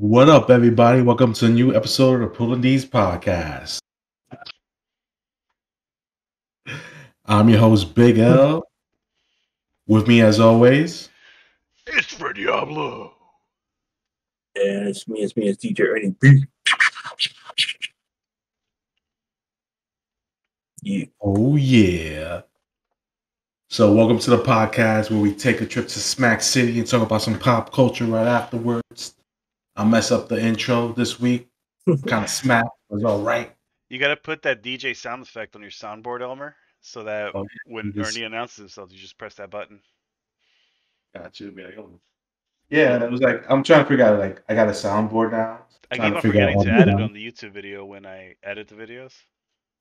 What up, everybody? Welcome to a new episode of the Pulling D's podcast. I'm your host, Big L. With me, as always, It's for Diablo. Yeah, it's me, it's DJ Ernie B. Yeah. oh yeah. So, welcome to the podcast where we take a trip to Smack City and talk about some pop culture right afterwards. I'll mess up the intro this week. Kind of smack. It was all right. You gotta put that DJ sound effect on your soundboard, Elmer, so that Oh, when just- Ernie announces himself, you just press that button. Got you. Be like, oh. Yeah, it was like, I'm trying to figure out, like, I got a soundboard now. I Trying keep on figure out forgetting to how add it sound. on the YouTube video when I edit the videos.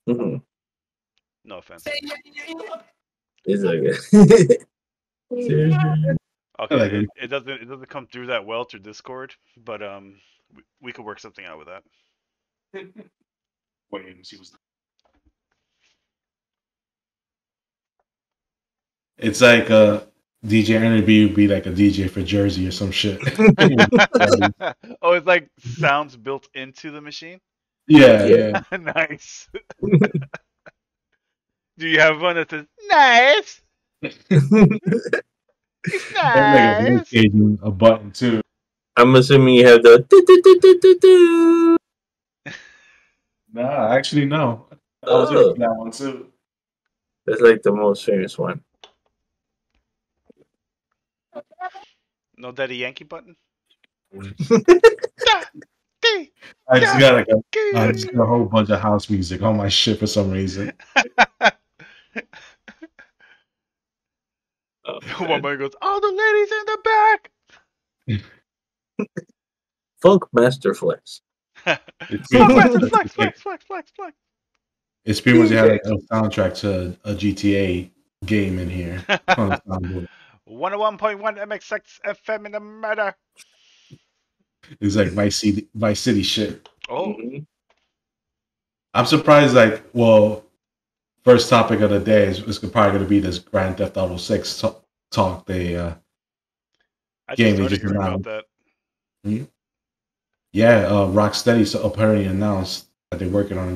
Mhm. No offense. It's okay. Seriously? Okay, like it. it doesn't come through that well through Discord, but we could work something out with that. Wait and see what's. It's like DJ Energy would be like a DJ for Jersey or some shit. Oh, it's like sounds built into the machine. yeah. Nice. Do you have one that says nice? It's And nice. like a button too. I'm assuming you have the do-do-do-do-do-do. Nah, actually no. I was looking for that one too. That's like the most famous one. No Daddy Yankee button? I just got like a whole bunch of house music on my shit for some reason. One man goes, all the ladies in the back. Funk Master Flex. It's Flex. It's pretty much had like a soundtrack to a GTA game in here. On the soundboard. 101.1 MXX FM in the matter. It's like Vice City shit. Oh, Mhm. I'm surprised. Like, well, first topic of the day is probably going to be this Grand Theft Auto 6 talk. They I game just they started just hearing about announced. that. Yeah, Rocksteady apparently announced that they're working on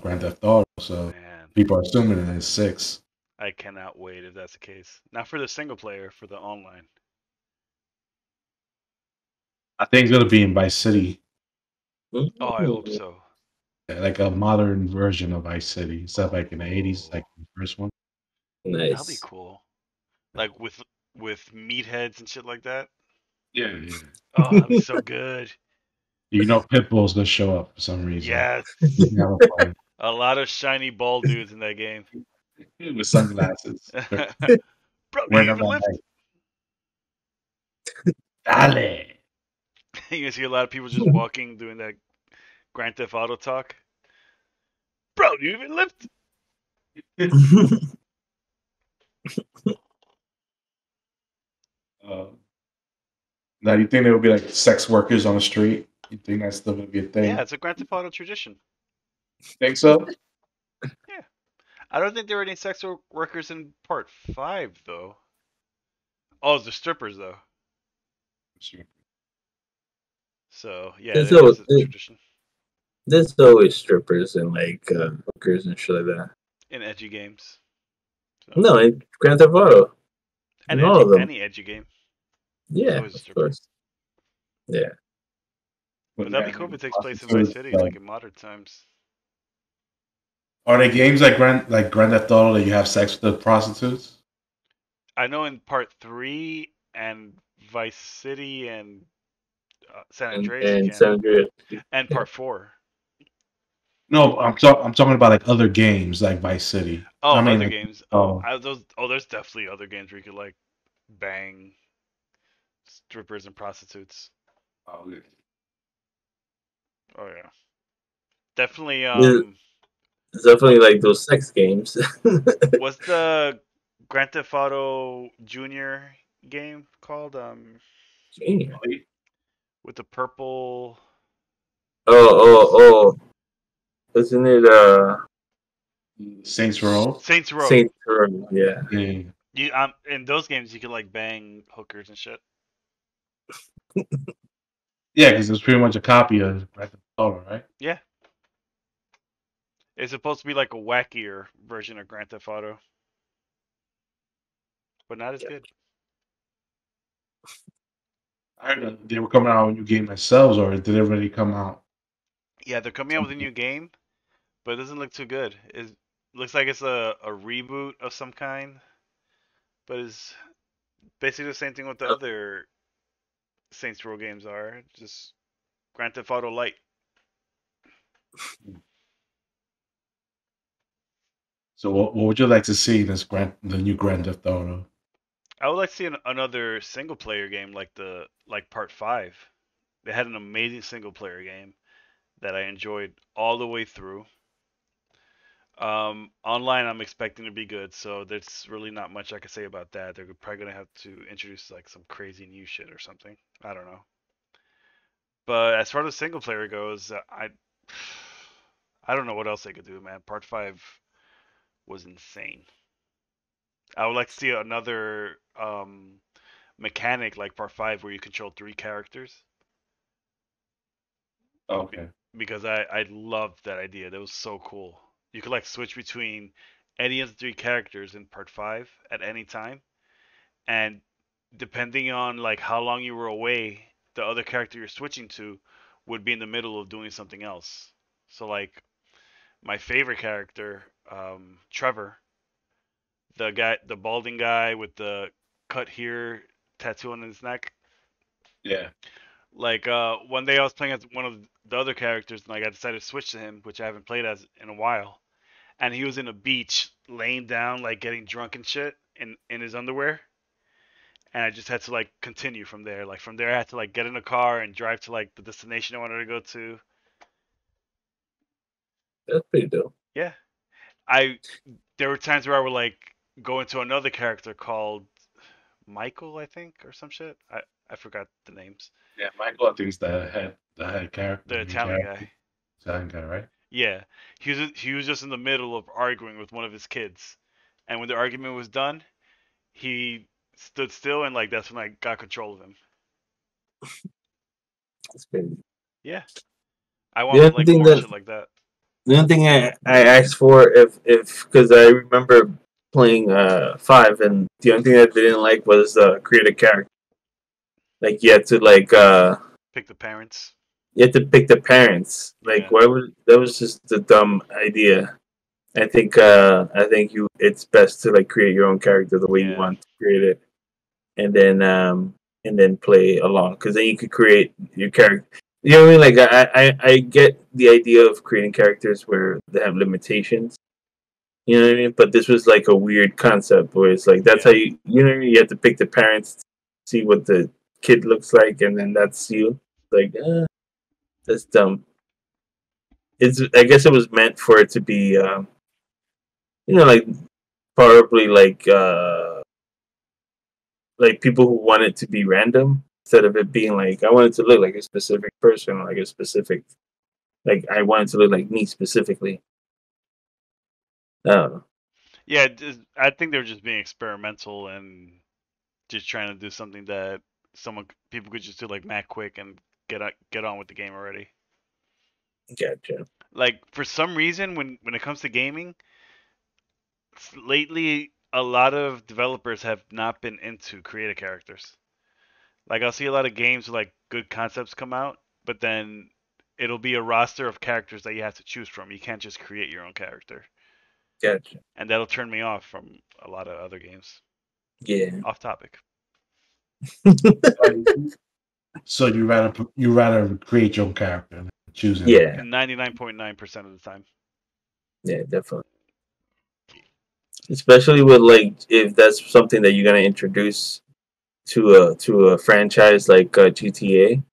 Grand Theft Auto. So Man, people are assuming that it's 6. I cannot wait if that's the case. Not for the single player, for the online. I think it's going to be in Vice City, Oh, I hope so. like a modern version of Vice City, instead of like in the 80s, like the first one. That'll be Nice. cool. Like with meatheads and shit like that. Yeah. Oh, that'd be so good. You know, Pitbull's going to show up for some reason. Yes. Have a fight A lot of shiny bald dudes in that game. with sunglasses. Bro, do Wearing you them even all lift? night. Dale. You see a lot of people just walking, doing that Grand Theft Auto talk. Bro, do you even lift? Now, you think there will be like sex workers on the street? You think that's still going to be a thing? Yeah, it's a Grand Theft Auto tradition. Think so? I don't think there were any sex workers in Part 5, though. Oh, it's the strippers, though. So, yeah, There's that is a always- tradition. There's always strippers and like hookers and shit like that. In edgy games. So, No, in Grand Theft Auto. and in all of them. any edgy game. Yeah, always a of stripper. course. Yeah. But that'd be cool if it takes place in Vice City, like in modern times. Are there games like Grand Theft Auto that you have sex with the prostitutes? I know in Part 3 and Vice City and San Andreas And again, San Andreas. and Part 4. No, I'm talking about like other games like Vice City. Oh, I mean, other like, games. oh. There's definitely other games where you could like bang strippers and prostitutes. Oh, yeah. Oh yeah, definitely. Yeah. It's definitely like those sex games. What's the Grand Theft Auto Junior game called? Junior. With the purple. Oh. Isn't it Saints Row. Saints Row. Saints Row? Yeah. Yeah. You in those games you could like bang hookers and shit. Yeah, because it's pretty much a copy of Grand Theft Auto, right? Yeah, it's supposed to be like a wackier version of Grand Theft Auto, but not as Yeah. good. I heard that they were coming out with a new game themselves, or did it already come out? Yeah, they're coming out with a new game, but it doesn't look too good. It looks like it's a reboot of some kind, but it's basically the same thing with the other Saints Row games are. Just Grand Theft Auto Light. So, what would you like to see in the new Grand Theft Auto? I would like to see another single player game like Part 5. They had an amazing single player game that I enjoyed all the way through. Online, I'm expecting to be good, so there's really not much I can say about that. They're probably gonna have to introduce like some crazy new shit or something. I don't know. But as far as single player goes, I don't know what else they could do, man. Part 5 was insane. I would like to see another mechanic like Part 5 where you control three characters. Okay. Because I loved that idea. That was so cool. You could like switch between any of the three characters in Part 5 at any time, and depending on like how long you were away, the other character you're switching to would be in the middle of doing something else. So like my favorite character, Trevor, the balding guy with the cut here tattoo on his neck. Yeah. Like one day I was playing as one of the other characters, and like I decided to switch to him, which I haven't played as in a while. And he was in a beach, laying down, like getting drunk and shit, in his underwear. And I just had to like continue from there. Like from there, I had to like get in a car and drive to like the destination I wanted to go to. That's pretty dope. Yeah, I there were times where I would like go into another character called Michael, I think, or some shit. I forgot the names. Yeah, Michael, I think is the head character, The the main Italian character, guy. Italian guy, right? Yeah, he was just in the middle of arguing with one of his kids, and when the argument was done, he stood still, and like that's when I got control of him. That's crazy. Yeah, I The want only like thing more that shit like that. the only thing I asked for if because I remember playing 5 and the only thing I didn't like was create a character. Like you had to Pick the parents. you had to pick the parents. Like Yeah, why would that was just a dumb idea. I think you it's best to like create your own character the way you yeah, want to create it, and then play along because then you could create your character. You know what I mean? Like I get the idea of creating characters where they have limitations. You know what I mean? But this was like a weird concept where it's like that's how yeah, you know what I mean? You have to pick the parents, see what the kid looks like, and then that's you. Like that's dumb. It's I guess it was meant for it to be like probably like people who want it to be random instead of it being like I want it to look like a specific person or like a specific like I want it to look like me specifically. I don't know. yeah. I think they were just being experimental and just trying to do something that people could just do like Matt quick and get on with the game already. Gotcha. Like for some reason, when it comes to gaming, lately a lot of developers have not been into creative characters. Like I'll see a lot of games with like good concepts come out, but then it'll be a roster of characters that you have to choose from. You can't just create your own character, Gotcha. and that'll turn me off from a lot of other games. Yeah. Off topic. So you rather create your own character than choosing another Yeah. character. 99.9% of the time. Yeah, definitely. Especially with like if that's something that you're gonna introduce to a franchise like GTA,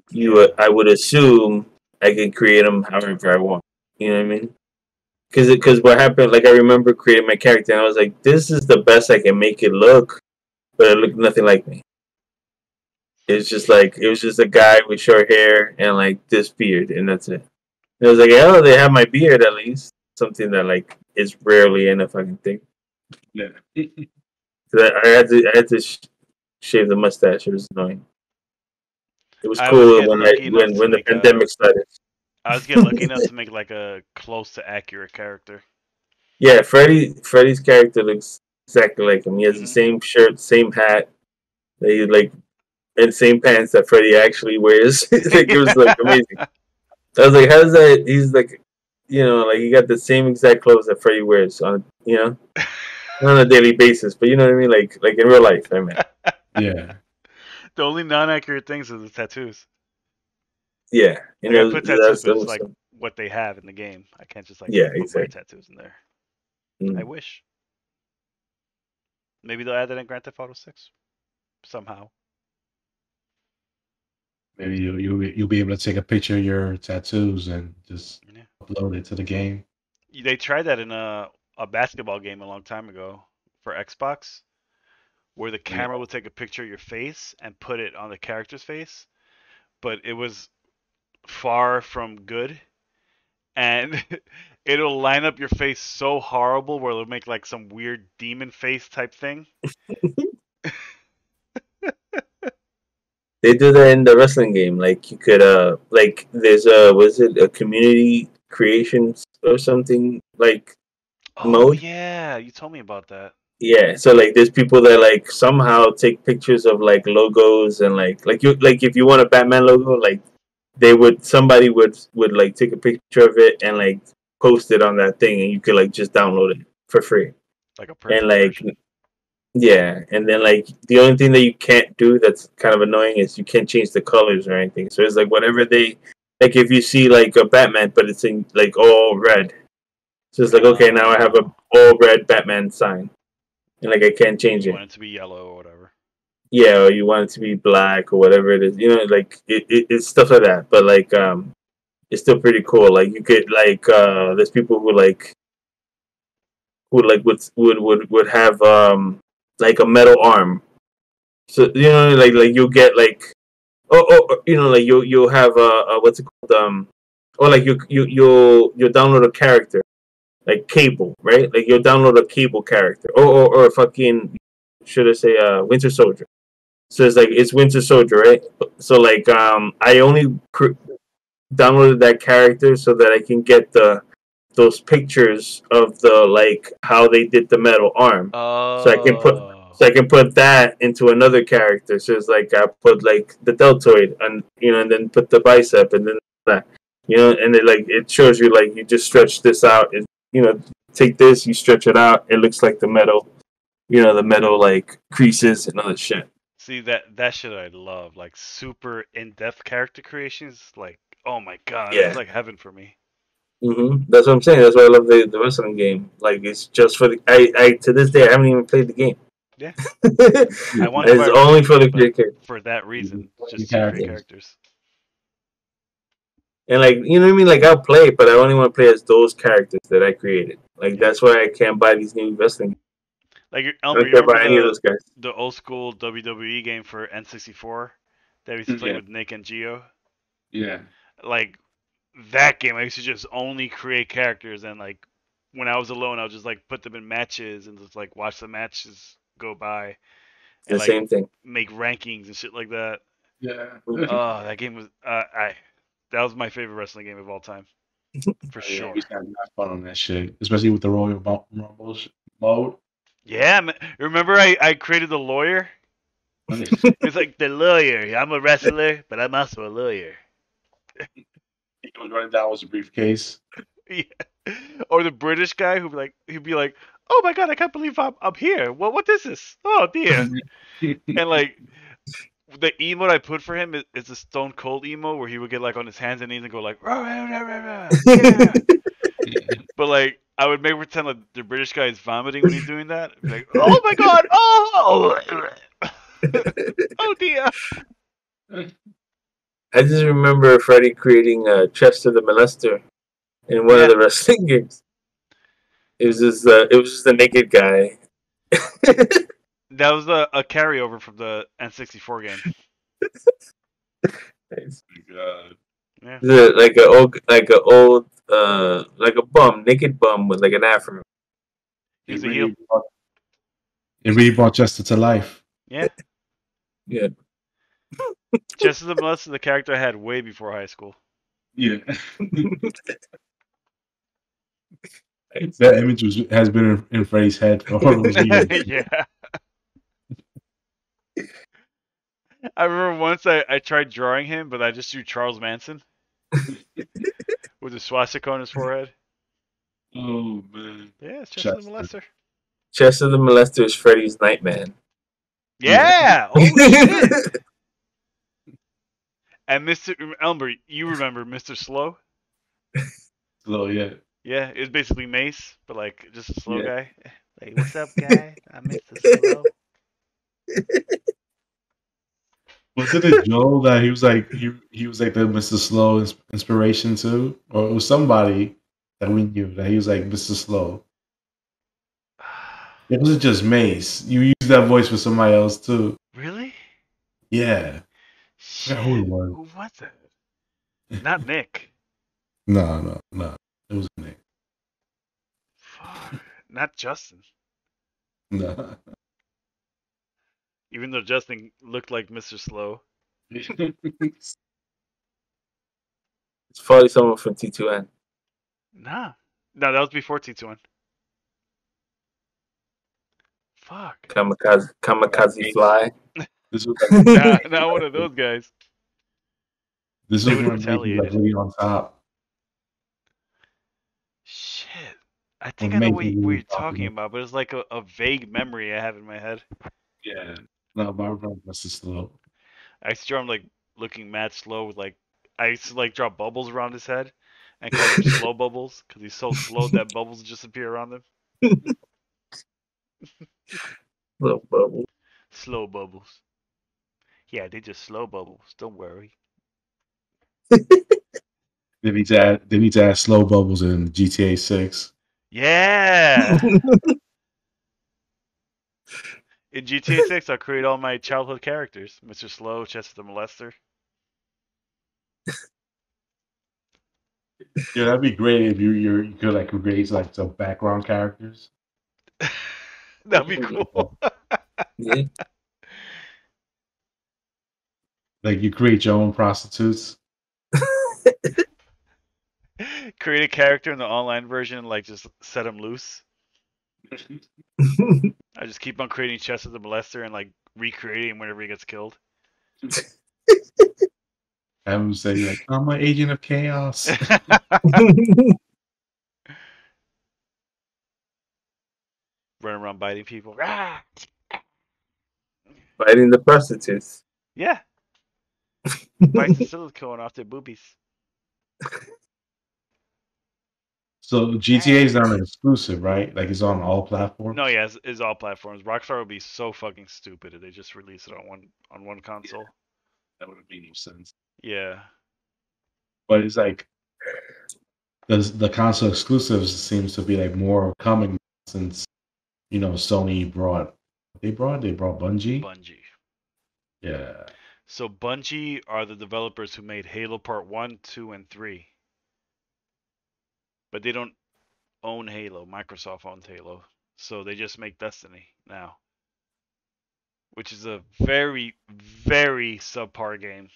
Yeah. I would assume I can create them however I want. You know what I mean? Because what happened? Like I remember creating my character, and I was like, "This is the best I can make it look," but it looked nothing like me. It's just like it was just a guy with short hair and like this beard, and that's it. And I was like, "Oh, they have my beard at least." Something that like is rarely in a fucking thing. Yeah. So I had to shave the mustache. It was annoying. It was I was cool getting lucky enough to when the make a. pandemic started. I was getting lucky enough to make like a close to accurate character. Yeah, Freddy's character looks exactly like him. He has the Hmm. same shirt, same hat, they like and same pants that Freddy actually wears. Like it was like amazing. I was like, how does that? He's like, like he got the same exact clothes that Freddy wears on, not on a daily basis, but you know what I mean, like in real life. I mean, Yeah. The only non-accurate things are the tattoos. yeah, Like I put tattoos, that's but it's like awesome. what they have in the game. I can't just like Yeah, put my exactly. tattoos in there. I Mm. wish. Maybe they'll add that in Grand Theft Auto 6 somehow. Maybe you'll be able to take a picture of your tattoos and just Yeah. upload it to the game. They tried that in a basketball game a long time ago for Xbox, where the Yeah. camera would take a picture of your face and put it on the character's face, but it was far from good, and it'll line up your face so horrible where it'll make like some weird demon face type thing. They do that in the wrestling game. Like you could like there's a was it a community creations or something like Oh mode? yeah, you told me about that. Yeah, so like there's people that like somehow take pictures of like logos and like you like if you want a Batman logo, like they would somebody would like take a picture of it and like post it on that thing and you could like just download it for free. Like a And perfect like version. yeah, and then like the only thing that you can't do that's kind of annoying is you can't change the colors or anything. So it's like whatever they like if you see like a Batman but it's in like all red. So it's like okay, now I have a Oh, all red Batman sign. And like I can't change you it. want it to be yellow or whatever. Yeah, or you want it to be black or whatever it is. Like it's stuff like that. But like it's still pretty cool. Like you could like there's people who like would have like a metal arm. So like you'll get like like you'll have what's it called or like you'll download a character like Cable, right? Like you'll download a Cable character or fucking should I say Winter Soldier. So it's like it's Winter Soldier, right? So like I only downloaded that character so that I can get those pictures of the like how they did the metal arm. So I can put Oh. so I can put that into another character. So it's like I put like the deltoid and and then put the bicep and then that. And it shows you like you just stretch this out and take this, you stretch it out, it looks like the metal the metal like creases and other shit. See that shit I love. Like super in-depth character creations. Like, oh my god, it's Yeah. like heaven for me. That's what I'm saying. That's why I love the wrestling game. Like it's just for the I to this day I haven't even played the game. Yeah. I want to buy It's a only wrestling for the game, but great character. for that reason, The just to create characters. characters. And like what I mean, like I'll play, but I only want to play as those characters that I created. Like Yeah. that's why I can't buy these new wrestling. Like I Elmer, don't you care remember about any of those guys. the old school WWE game for N64 that we used to play Yeah. with Nick and Geo? Yeah. Like that game, I used to just only create characters, and like when I was alone, I would just like put them in matches and just like watch the matches go by and The like same thing. make rankings and shit like that. Yeah. Oh, that game was that was my favorite wrestling game of all time for Yeah, sure. we used to have mad fun on that shit, especially with the Royal Rumble mode. Yeah, man. Remember I created the lawyer? It's like the lawyer. I'm a wrestler, but I'm also a lawyer. He was running down with a briefcase. Yeah. Or the British guy he'd be like, "Oh my god, I can't believe I'm here. What is this? Oh dear." And like the emote I put for him is a Stone Cold emo where he would get like on his hands and knees and go like, "Rah, rah, rah, rah, rah, yeah." But like I would make pretend like the British guy is vomiting when he's doing that. I'd be like, "Oh my god, oh, oh dear." I just remember Freddy creating Chester the Molester in one of the wrestling games. It was just a naked guy. That was a carryover from the N64 game. Nice. God. Yeah. Like a old like a bum, naked bum with like an afro. He was a heel. It really brought Chester to life. Yeah. Yeah. Chester the Molester, the character I had way before high school. Yeah. That image has been in Freddy's head for all those years. Yeah. I remember once I tried drawing him, but I just drew Charles Manson with a swastika on his forehead. Oh man. Yeah, it's Chester the Chester. Molester. Chester the Molester is Freddy's Nightman. Yeah. Oh shit. And Mr. Elmer, you remember Mr. Slow? So yeah. Yeah, it was basically Mace, but like just a slow Yeah. guy. Like, what's up, guy? I'm Mr. Slow. Was it a Joel that he was like the Mr. Slow inspiration too? Or it was somebody that we knew that he was like Mr. Slow. It wasn't just Mace. You used that voice for somebody else too. Really? Yeah. I Shit. forgot who it was. Who was it? Not Nick. No. It was Nick. Fuck. Not Justin. No. Even though Justin looked like Mr. Slow. It's probably someone from T2N. Nah. No, that was before T2N. Fuck. Kamikaze Fly. This was like, Not one of those guys. this They was would've when Mace was like retaliated. really on top. Shit. I think When I know Mace what was you're really talking popular. about, but it's like a vague memory I have in my head. Yeah. No, but I remember Mr. Slow. I used to draw him like looking mad slow with like I used to like draw bubbles around his head and call him slow bubbles because he's so slow that bubbles just appear around him. Little bubble. Slow bubbles. Yeah, they just slow bubbles. Don't worry. They need to add slow bubbles in GTA 6. Yeah. In GTA 6, I'll create all my childhood characters: Mr. Slow, Chester the Molester. Yeah, that'd be great if you could like create like some background characters. That'd be cool. Yeah. Like you create your own prostitutes. Create a character in the online version and like just set him loose. I just keep on creating Chester the Molester and like recreating him whenever he gets killed. Have them say like, "I'm an agent of chaos." Run around biting people. Ah! Fighting the prostitutes. Yeah. Bites the silicone off their boobies. So GTA is not an exclusive, right? Like it's on all platforms. No, yeah, it's all platforms. Rockstar would be so fucking stupid if they just release it on one console. That would make no sense. Yeah. But it's like the console exclusives seems to be like more coming since Sony brought they brought Bungie. Bungie. Yeah. So Bungie are the developers who made Halo Part 1, 2, and 3. But they don't own Halo. Microsoft owns Halo. So they just make Destiny now. Which is a very, very subpar game.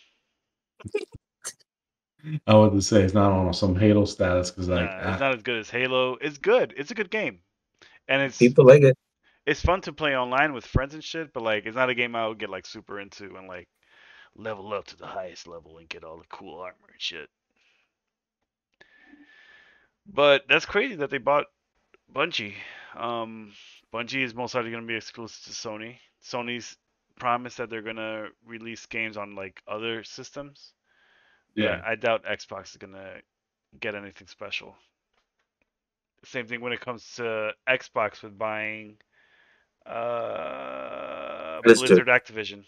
I would say it's not on some Halo status because like Nah, it's not as good as Halo. It's good. It's a good game. And People like it. it's fun to play online with friends and shit, but like it's not a game I would get like super into and like level up to the highest level and get all the cool armor and shit. But that's crazy that they bought Bungie. Bungie is most likely going to be exclusive to Sony. Sony's promised that they're going to release games on like other systems, but yeah. I doubt Xbox is going to get anything special. Same thing when it comes to Xbox with buying Blizzard Activision.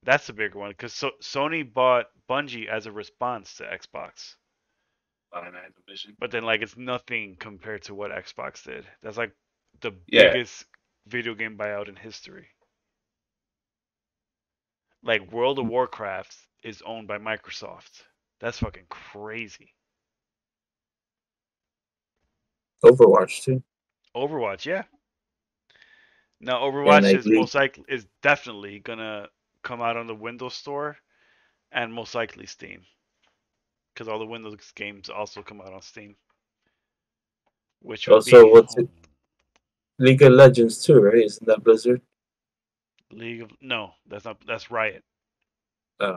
That's the bigger one because Sony bought Bungie as a response to Xbox. But then like it's nothing compared to what Xbox did. That's like the biggest video game buyout in history. Like World of Warcraft is owned by Microsoft. That's fucking crazy. Overwatch too. Overwatch, yeah. Now Overwatch is definitely gonna come out on the Windows Store and most likely Steam, because all the Windows games also come out on Steam, which would Also, be what's it? League of Legends too, right? Isn't that Blizzard? League of no, that's not that's Riot. Uh,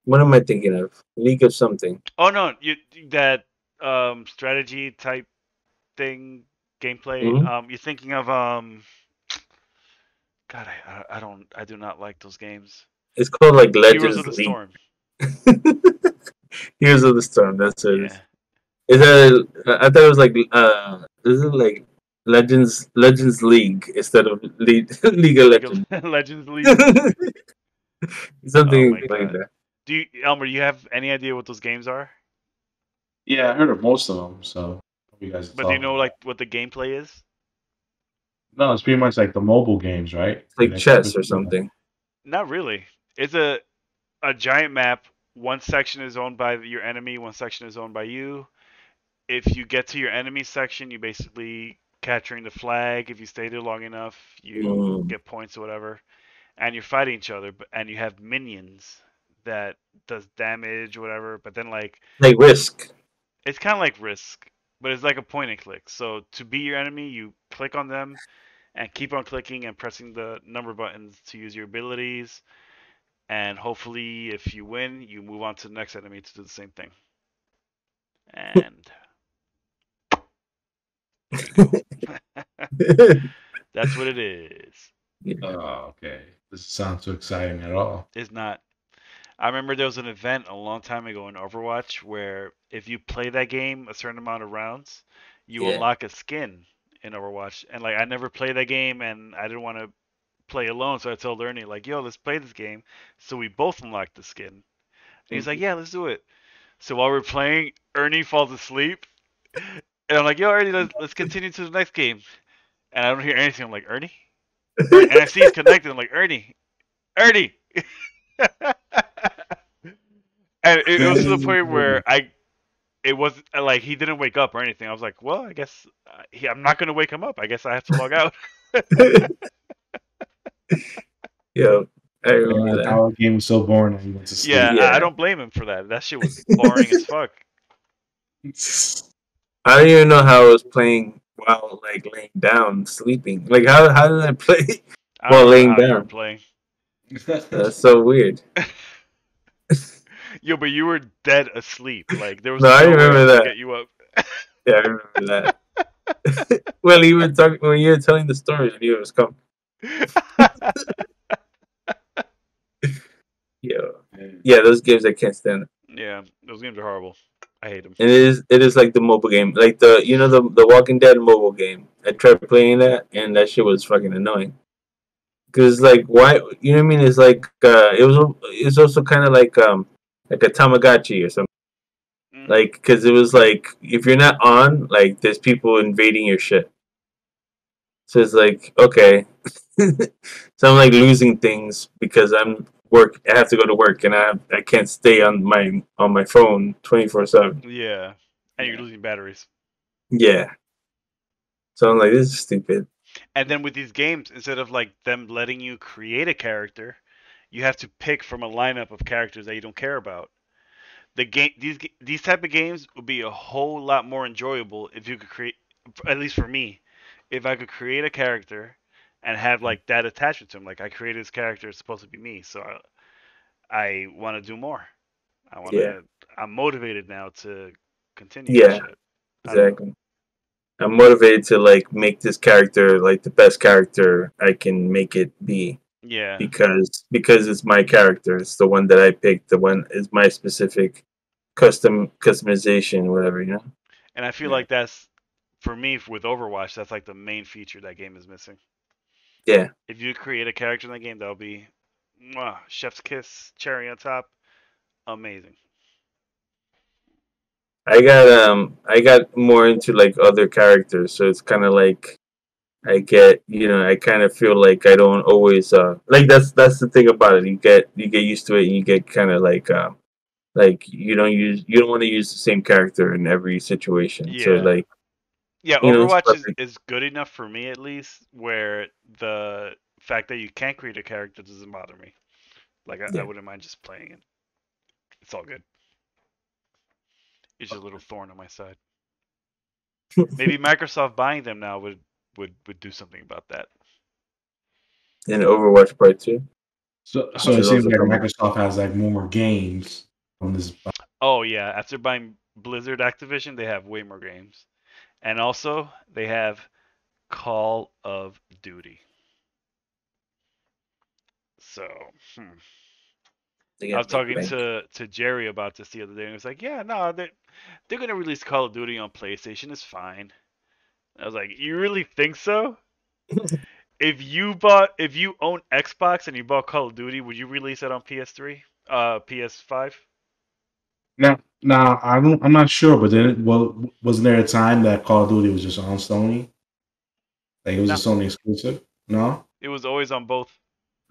what am I thinking of? League of something. Oh no, you that strategy type thing gameplay. Hmm. You're thinking of God, I do not like those games. It's called like Heroes of Legends the League. Storm. Heroes of the Storm. That's what it Yeah. is. Is that? I thought it was like. Is it like Legends League instead of League of League of Legends? Legends League. Oh Something my like god. that. Do you, Elmer? You have any idea what those games are? Yeah, I heard of most of them. So what you guys are But do you talking know about? like what the gameplay is? No, it's pretty much like the mobile games, right? It's like Like chess or yeah. something. Not really. It's a giant map. One section is owned by your enemy. One section is owned by you. If you get to your enemy section, you basically capturing the flag. If you stay there long enough, you Mm. get points or whatever. And you're fighting each other, and you have minions that does damage or whatever. But then like Like Risk. it's kind of like Risk, but it's like a point and click. So to beat your enemy, you click on them and keep on clicking and pressing the number buttons to use your abilities. And hopefully, if you win, you move on to the next enemy to do the same thing. And there you go. That's what it is. Oh, okay. This sounds too exciting at all. It's not. I remember there was an event a long time ago in Overwatch where if you play that game a certain amount of rounds, you Yeah. unlock a skin in Overwatch. And like I never played that game and I didn't want to play alone, so I told Ernie like, "Yo, let's play this game." So we both unlocked the skin. And he's like, "Yeah, let's do it." So while we're playing, Ernie falls asleep, and I'm like, "Yo, Ernie, let's continue to the next game." And I don't hear anything. I'm like, "Ernie," and I see he's connected. I'm like, "Ernie, Ernie." And it was to the point where it wasn't like he didn't wake up or anything. I was like, well, I guess I'm not gonna wake him up. I guess I have to log out. Yo, I Yeah, remember like that. our game was so boring that he went to sleep. Yeah, Yeah. I don't blame him for that. That shit was boring as fuck. I don't even know how I was playing while like laying down, sleeping. Like how did I play I while don't even know laying how you were down? playing. That's so weird. Yo, but you were dead asleep. Like there was No, I no way I remember was gonna that. get you up. Yeah, I remember that. Well, you were talking when you were telling the story, I knew it was coming. Yo, yeah, those games I can't stand. Yeah, those games are horrible. I hate them. And it is like the mobile game, like the Walking Dead mobile game. I tried playing that, and that shit was fucking annoying. Cause like why you know what I mean? It's like it's also kind of like a Tamagotchi or something. Mm-hmm. Like because it was like if you're not on, like there's people invading your shit. So it's like okay, so I'm like losing things because I have to go to work and I can't stay on my phone 24/7. Yeah, and you're Yeah. losing batteries. Yeah. So I'm like this is stupid. And then with these games, instead of like them letting you create a character, you have to pick from a lineup of characters that you don't care about. These type of games would be a whole lot more enjoyable if you could create, at least for me, if I could create a character and have like that attachment to him. Like I created this character, it's supposed to be me, so I want to do more. I want Yeah. to. I'm motivated now to continue that Yeah. shit. I don't know. Exactly. I'm motivated to like make this character like the best character I can make it be Yeah, because it's my character. It's the one that I picked. The one is my specific customization, whatever you know. and I feel Yeah. like that's for me with Overwatch. That's like the main feature that game is missing. Yeah, If you create a character in the game, that'll be mwah, chef's kiss, cherry on top, amazing. I got more into like other characters, so it's kind of like I kind of feel like I don't always like that's the thing about it. You get used to it, and you get kind of like you don't want to use the same character in every situation. So Yeah, like yeah. it's Overwatch is, perfect. is good enough for me at least, where the fact that you can't create a character doesn't bother me. Like I Yeah. wouldn't mind just playing it. It's all good. It's just a little thorn on my side. Maybe Microsoft buying them now would do something about that. And Overwatch Part 2, So which it is seems also like coming. Microsoft has like more games from this. Oh yeah, after buying Blizzard Activision, they have way more games. And also they have Call of Duty. So, They I gotta was make talking bank. to Jerry about this the other day, and he was like, "Yeah, no, they're gonna release Call of Duty on PlayStation. It's fine." I was like, "You really think so? If you own Xbox and you bought Call of Duty, would you release it on PS3, PS5?" Now I'm not sure, but then wasn't there a time that Call of Duty was just on Sony? Like it was a No, Sony exclusive? No, it was always on both.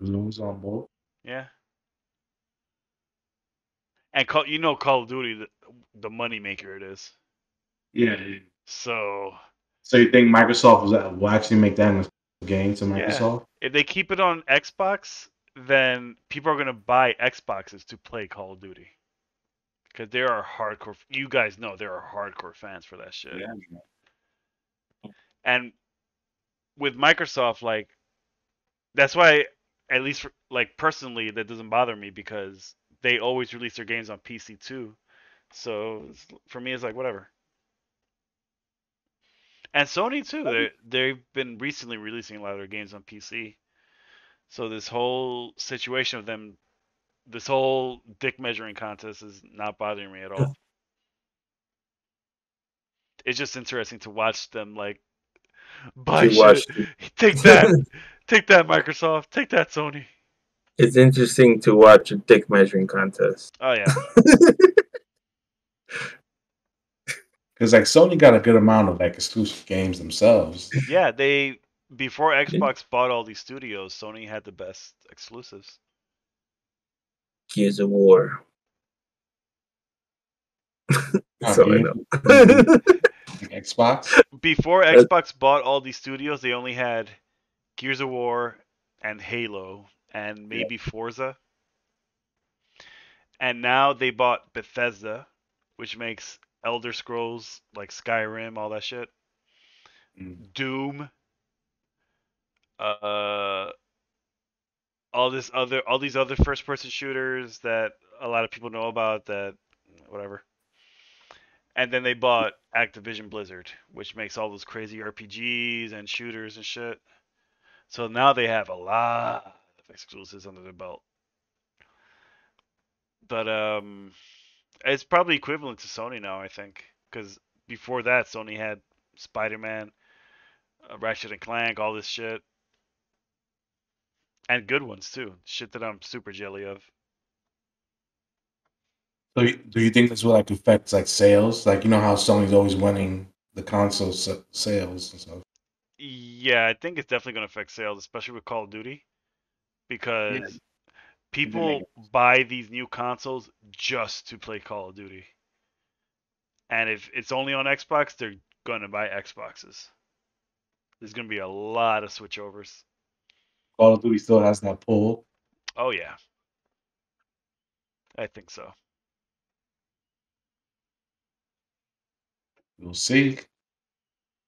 it was on both. Yeah, and Call of Duty, the money maker it is. Yeah. Yeah. So So you think Microsoft will actually make that a game to yeah, Microsoft? if they keep it on Xbox, then people are gonna buy Xboxes to play Call of Duty because there are hardcore. You guys know there are hardcore fans for that shit. Yeah. And with Microsoft, like that's why, at least like personally, that doesn't bother me because they always release their games on PC too. So for me, it's like whatever. And Sony too. They've been recently releasing a lot of their games on PC. So this whole situation of them, this whole dick measuring contest is not bothering me at all. It's just interesting to watch them like buy To shit. watch. Take that, take that, Microsoft. Take that, Sony. It's interesting to watch a dick measuring contest. Oh yeah, Because like Sony got a good amount of like exclusive games themselves. yeah. They before Yeah. Xbox bought all these studios, Sony had the best exclusives. Gears of War. That's Not all I game, know. like Xbox. Before Xbox bought all these studios, they only had Gears of War and Halo and Yeah. maybe Forza. And now they bought Bethesda, which makes Elder Scrolls like Skyrim, all that shit. Mm. Doom, uh, all these other first person shooters that a lot of people know about that whatever. And then they bought Activision Blizzard, which makes all those crazy RPGs and shooters and shit. So now they have a lot of exclusives under their belt. But it's probably equivalent to Sony now, I think, because before that Sony had Spider-Man, Ratchet and Clank, all this shit, and good ones too. Shit that I'm super jelly of. So do you think this will like affect like sales? Like you know how Sony's always winning the console sales and stuff. Yeah, I think it's definitely going to affect sales, especially with Call of Duty, Yeah, because it did make people it. buy these new consoles just to play Call of Duty. And if it's only on Xbox, they're going to buy Xboxes. There's going to be a lot of switchovers. Call of Duty still has that pull. Oh yeah, I think so. We'll see.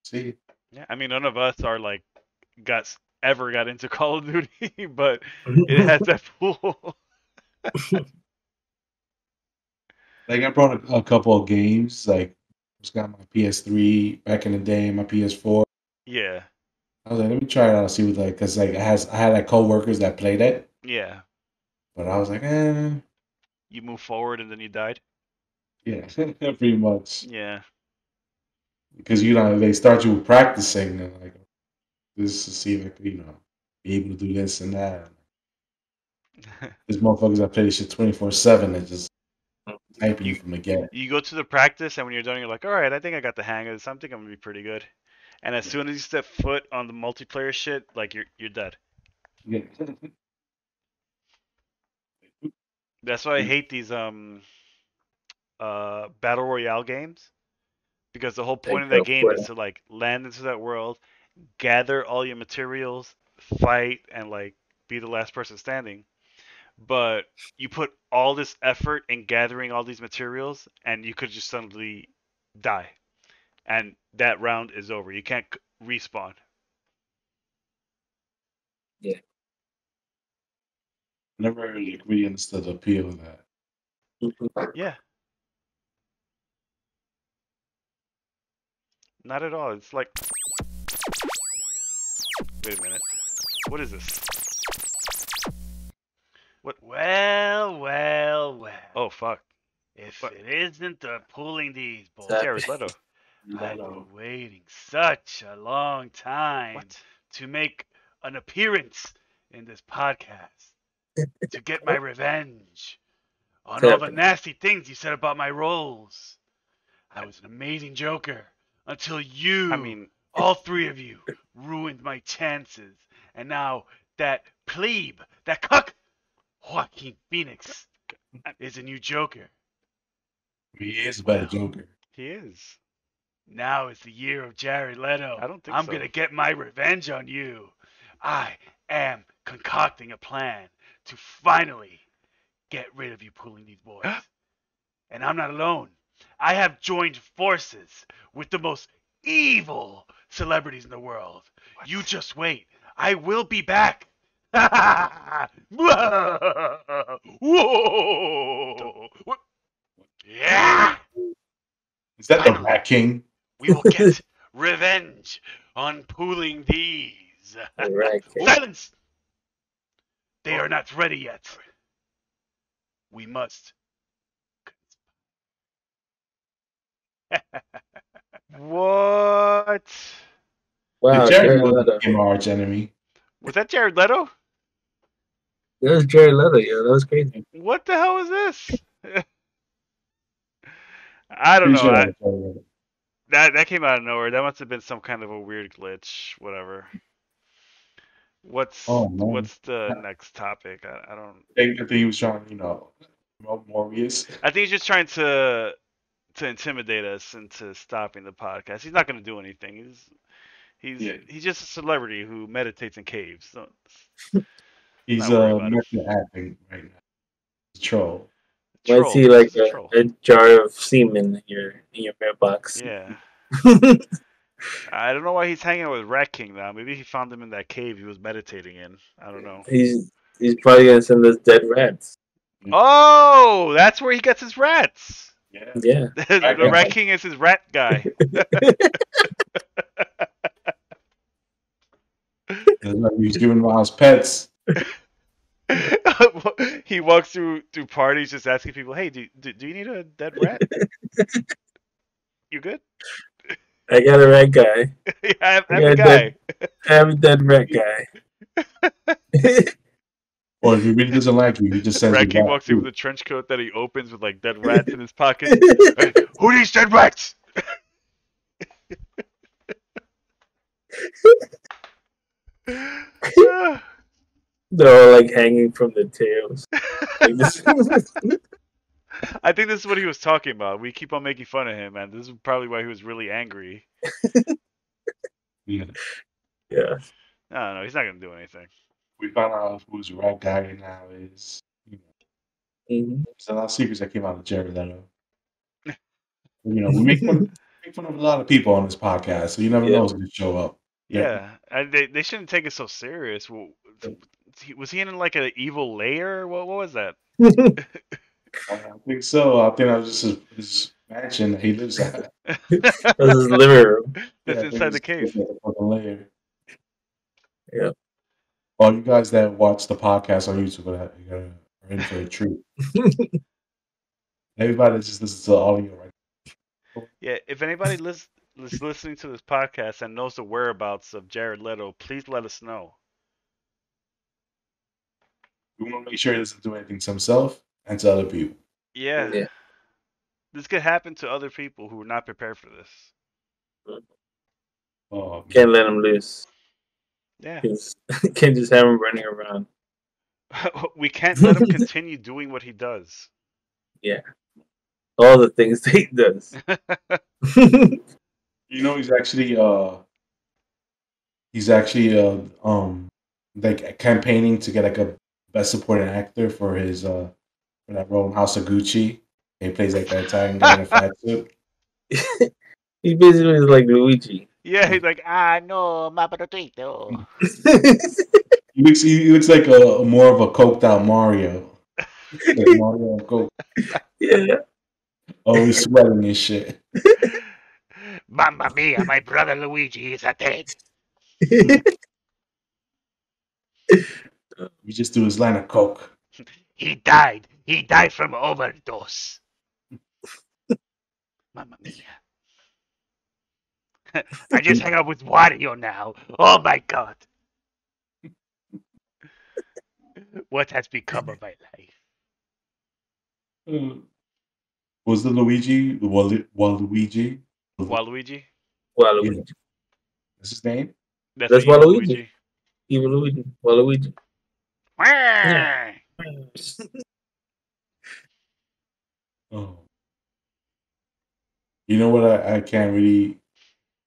See. Yeah, I mean none of us are like ever got into Call of Duty, but it has that pool. Like I brought a couple of games. Like I just got my PS3 back in the day, my PS4. Yeah, I was like, let me try it out and see what like, cause like I had like coworkers that played it, yeah. but I was like, eh, You move forward and then you died. yeah, pretty much. Yeah. Because you know they start you with practicing and like this to see if I could, you know, be able to do this and that. There's motherfuckers that play this shit 24/7 and just sniping you you from the get. you go to the practice and when you're done you're like, all right, I think I got the hang of this. I think I'm gonna be pretty good. And as soon as you step foot on the multiplayer shit, like you're dead. Yeah. That's why I hate these battle royale games because the whole point Like of that the game is to like land into that world, gather all your materials, fight, and like be the last person standing. but you put all this effort in gathering all these materials, and you could just suddenly die, and that round is over. You can't respawn. Never really understood the appeal of that. Yeah, not at all. It's like, wait a minute, what is this? What? Well. Oh fuck! If What? it isn't the pulling these boys, Jared Leto. I've been waiting such a long time What? to make an appearance in this podcast to get my revenge on all the nasty things you said about my roles. I was an amazing Joker until you, I mean, all three of you, ruined my chances. And now that plebe, that cuck, Joaquin Phoenix, is a new Joker. He is a bad Joker. he is. Now is the year of Jared Leto. I don't think I'm so. gonna get my revenge on you. I am concocting a plan to finally get rid of you pulling these boys. And I'm not alone. I have joined forces with the most evil celebrities in the world. What? You just wait. I will be back. Whoa! Yeah! Is that the Finally. Rat King? We will get revenge on pulling these. Right. Silence! They are not ready yet. We must. What? Wow, Jared Jared Leto Leto. became our arch enemy. Was that Jared Leto? That was Jared Leto, yeah. That was crazy. What the hell is this? I don't Pretty know. sure that was Jared Leto. That came out of nowhere. That must have been some kind of a weird glitch. Whatever. What's Oh, man. what's the next topic? I don't. I think he was trying, Morbius. I think he's just trying to intimidate us into stopping the podcast. He's not going to do anything. He's just a celebrity who meditates in caves. So He's not worry about it. method acting right now. He's a troll. Why troll. is he like He's a troll. a jar of semen in your mailbox? Yeah. I don't know why he's hanging out with Rat King now. Maybe he found him in that cave he was meditating in. I don't know. He's probably gonna send us dead rats. Oh, that's where he gets his rats. Yeah. Yeah. The Rat King is his rat guy. That's why he's giving Miles pets. He walks through parties just asking people, "Hey, do you need a dead rat? You good?" I got a rat guy. Yeah, I'm I the got guy. I have a dead rat guy. Or if he really doesn't like you, he just sends Rat you King back walks in too. with a trench coat that he opens with like dead rats in his pocket. Hey, who needs dead rats? They're all like hanging from the tails. Like this- I think this is what he was talking about. We keep on making fun of him, and this is probably why he was really angry. Yeah. yeah. I don't know. He's not gonna do anything. We found out who's the right guy now is. Mhm. There's a lot of secrets that came out of Jared Leto. We make fun of a lot of people on this podcast, so you never know who's going to show up. Yeah, and they shouldn't take it so serious. Well, was he in like an evil lair? What was that? I think so. I think that was just his mansion that he lives at. That's his living room. That's Yeah, I think inside it's the cave. just a fucking lair. Yeah. All you guys that watch the podcast on YouTube are in for a treat. Everybody that just listens to the audio right now. Yeah, if anybody is listening to this podcast and knows the whereabouts of Jared Leto, please let us know. We want to make sure he doesn't do anything to himself and to other people. Yeah. Yeah. This could happen to other people who are not prepared for this. Oh, Can't let him loose. Yeah. Can't just have him running around. We can't let him continue doing what he does. Yeah. All the things that he does. he's actually like campaigning to get like a best supporting actor for his for that role in House of Gucci. He plays like that Italian guy in a fat suit. He basically is like Luigi. Yeah, he's like, ah, no, ma potato. He looks like a more of a coked out Mario. Like Mario and Coke. Yeah. Always sweating and shit. Mamma mia, my brother Luigi is dead. We just do his line of Coke. He died. He died from overdose. Mamma mia. I just hang out with Wario now. Oh my god. What has become of my life? Was the Luigi? Waluigi? Waluigi? Yeah. Waluigi. What's his name? That's That's the evil Waluigi. Luigi. Evil Luigi. Waluigi. Yeah. Oh. You know what I can't really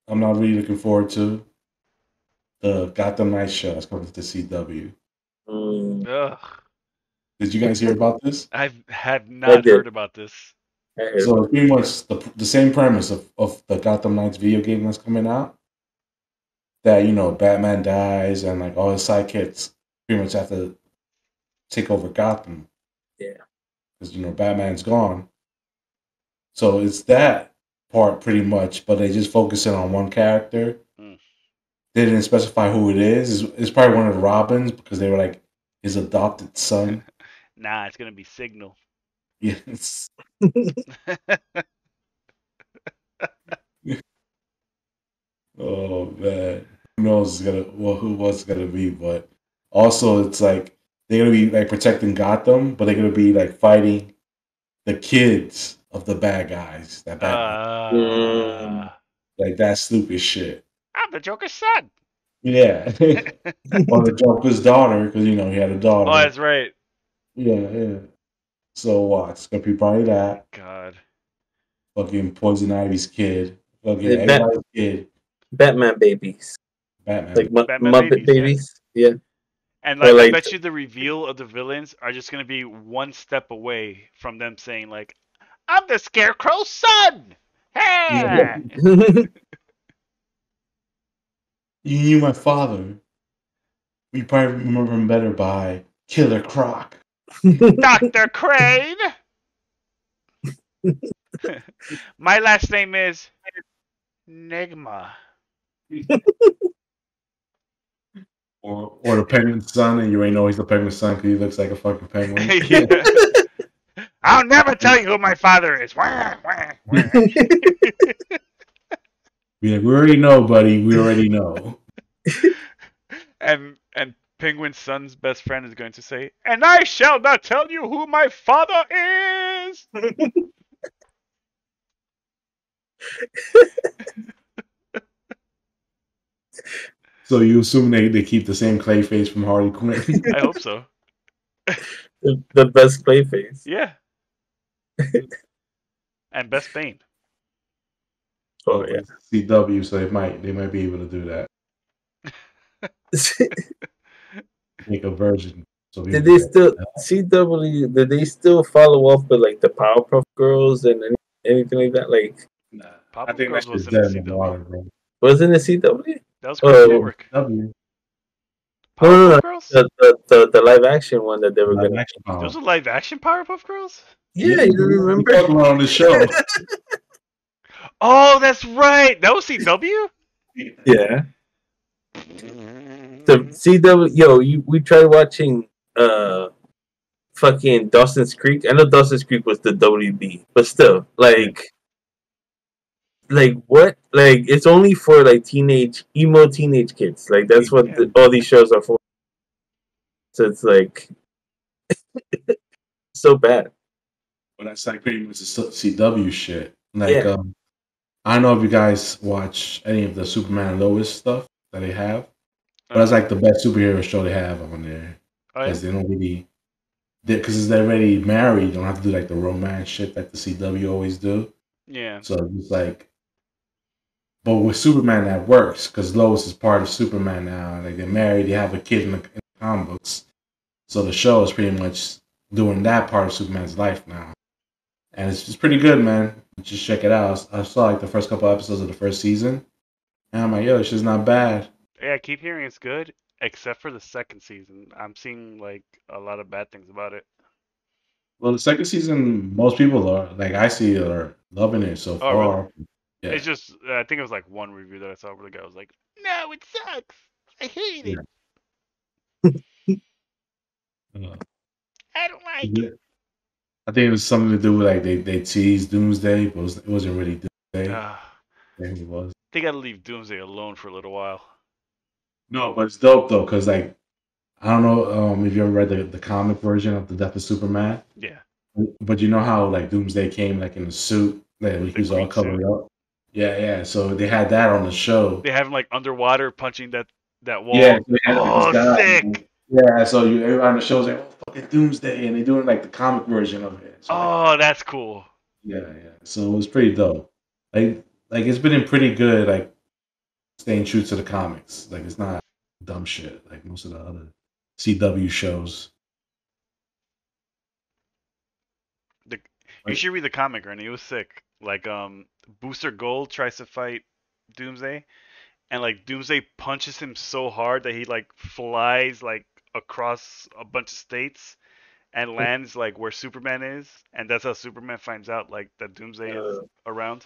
I'm not really looking forward to? The Gotham Knights show that's coming to the CW. Ugh. Did you guys hear about this? I have not did. heard about this. I heard So about it's pretty much the same premise of the Gotham Knights video game that's coming out. That, you know, Batman dies and like all his sidekicks pretty much have to take over Gotham. Yeah. Because, you know, Batman's gone. So it's that part pretty much, but they just focus in on one character. Mm. They didn't specify who it is. It's probably one of the Robins because they were like his adopted son. Nah, it's gonna be Signal. Yes. Oh man. Who knows who was gonna be, but also it's like they're gonna be like protecting Gotham, but they're gonna be like fighting the kids of the bad guys. That Batman. Like that stupid shit. I'm the Joker's son. Yeah. Or the Joker's daughter, because you know he had a daughter. Oh, that's right. Yeah. So what? It's gonna be probably that. God. Fucking Poison Ivy's kid. Fucking Yeah, everybody's kid. Batman babies. Batman. Like Batman Muppet babies, babies. Yeah. And Or like, I like- bet you the reveal of the villains are just gonna be one step away from them saying like, I'm the Scarecrow's son. Hey. You knew my father. You probably remember him better by Killer Croc. Dr. Crane. My last name is Nigma. Or the Penguin's son, and you ain't know he's the Penguin's son because he looks like a fucking penguin. yeah. I'll never tell you who my father is. Wah, wah, wah. Be like, we already know, buddy. We already know. and Penguin's son's best friend is going to say, and I shall not tell you who my father is. So you assume they keep the same clay face from Harley Quinn? I hope so. the best play face. Yeah. And best Bane. Oh yeah. CW, so they might be able to do that. Make a version. So Did they still CW? Did they still follow up with like the Powerpuff Girls and anything like that? Like, Nah, Pop I think Girls that was shit's in the dead in the CW. water, bro. wasn't it CW? That was Cartoon Oh. Network. CW. Powerpuff Girls? The live action one that they were Live gonna. action There power. was a live action Powerpuff Girls? Yeah, you don't We remember? talked about on the show. Oh, that's right. That was CW? Yeah. The CW. Yo, we tried watching fucking Dawson's Creek. I know Dawson's Creek was the WB, but still, like what? Like it's only for like emo teenage kids. Like that's what Yeah. all these shows are for. So it's like so bad. But that's like pretty much the CW shit. Like, Yeah. I don't know if you guys watch any of the Superman and Lois stuff that they have, but that's like the best superhero show they have on there Oh, yeah? because they don't really, because they're already married. You don't have to do like the romance shit like the CW always do. Yeah. So it's like, but with Superman that works because Lois is part of Superman now. Like they're married, they have a kid in the comic books, So the show is pretty much doing that part of Superman's life now, and it's just pretty good, man. Just check it out. I saw like the first couple episodes of the first season, and I'm like, yo, this is not bad. Yeah, I keep hearing it's good, except for the second season. I'm seeing like a lot of bad things about it. Well, the second season, most people are like I see are loving it so Oh, really? far. Yeah, It's just I think it was like one review that I saw where the guy was like, "No, it sucks. I hate yeah. it. Uh, I don't like yeah. it." I think it was something to do with like they teased Doomsday, but it wasn't really Doomsday. Uh, I think it was. they gotta leave Doomsday alone for a little while. No, but it's dope though, because like I don't know if you ever read the comic version of the Death of Superman, Yeah, but you know how like Doomsday came like in a suit, like he the was all green suit. covered up. Yeah, yeah. So they had that on the show. They have him like underwater punching that Yeah, wall. so they had this Oh, guy. sick! Yeah, so everybody on the show's like, oh, fucking Doomsday, and they're doing like the comic version of it. So like, Oh, that's cool. yeah, yeah. So it was pretty dope. Like it's been pretty good. Like staying true to the comics. Like it's not dumb shit like most of the other CW shows. The, you Like, should read the comic, Ernie. It was sick. Like, Booster Gold tries to fight Doomsday, and like Doomsday punches him so hard that he like flies like across a bunch of states and lands like where Superman is, and that's how Superman finds out like that Doomsday is around.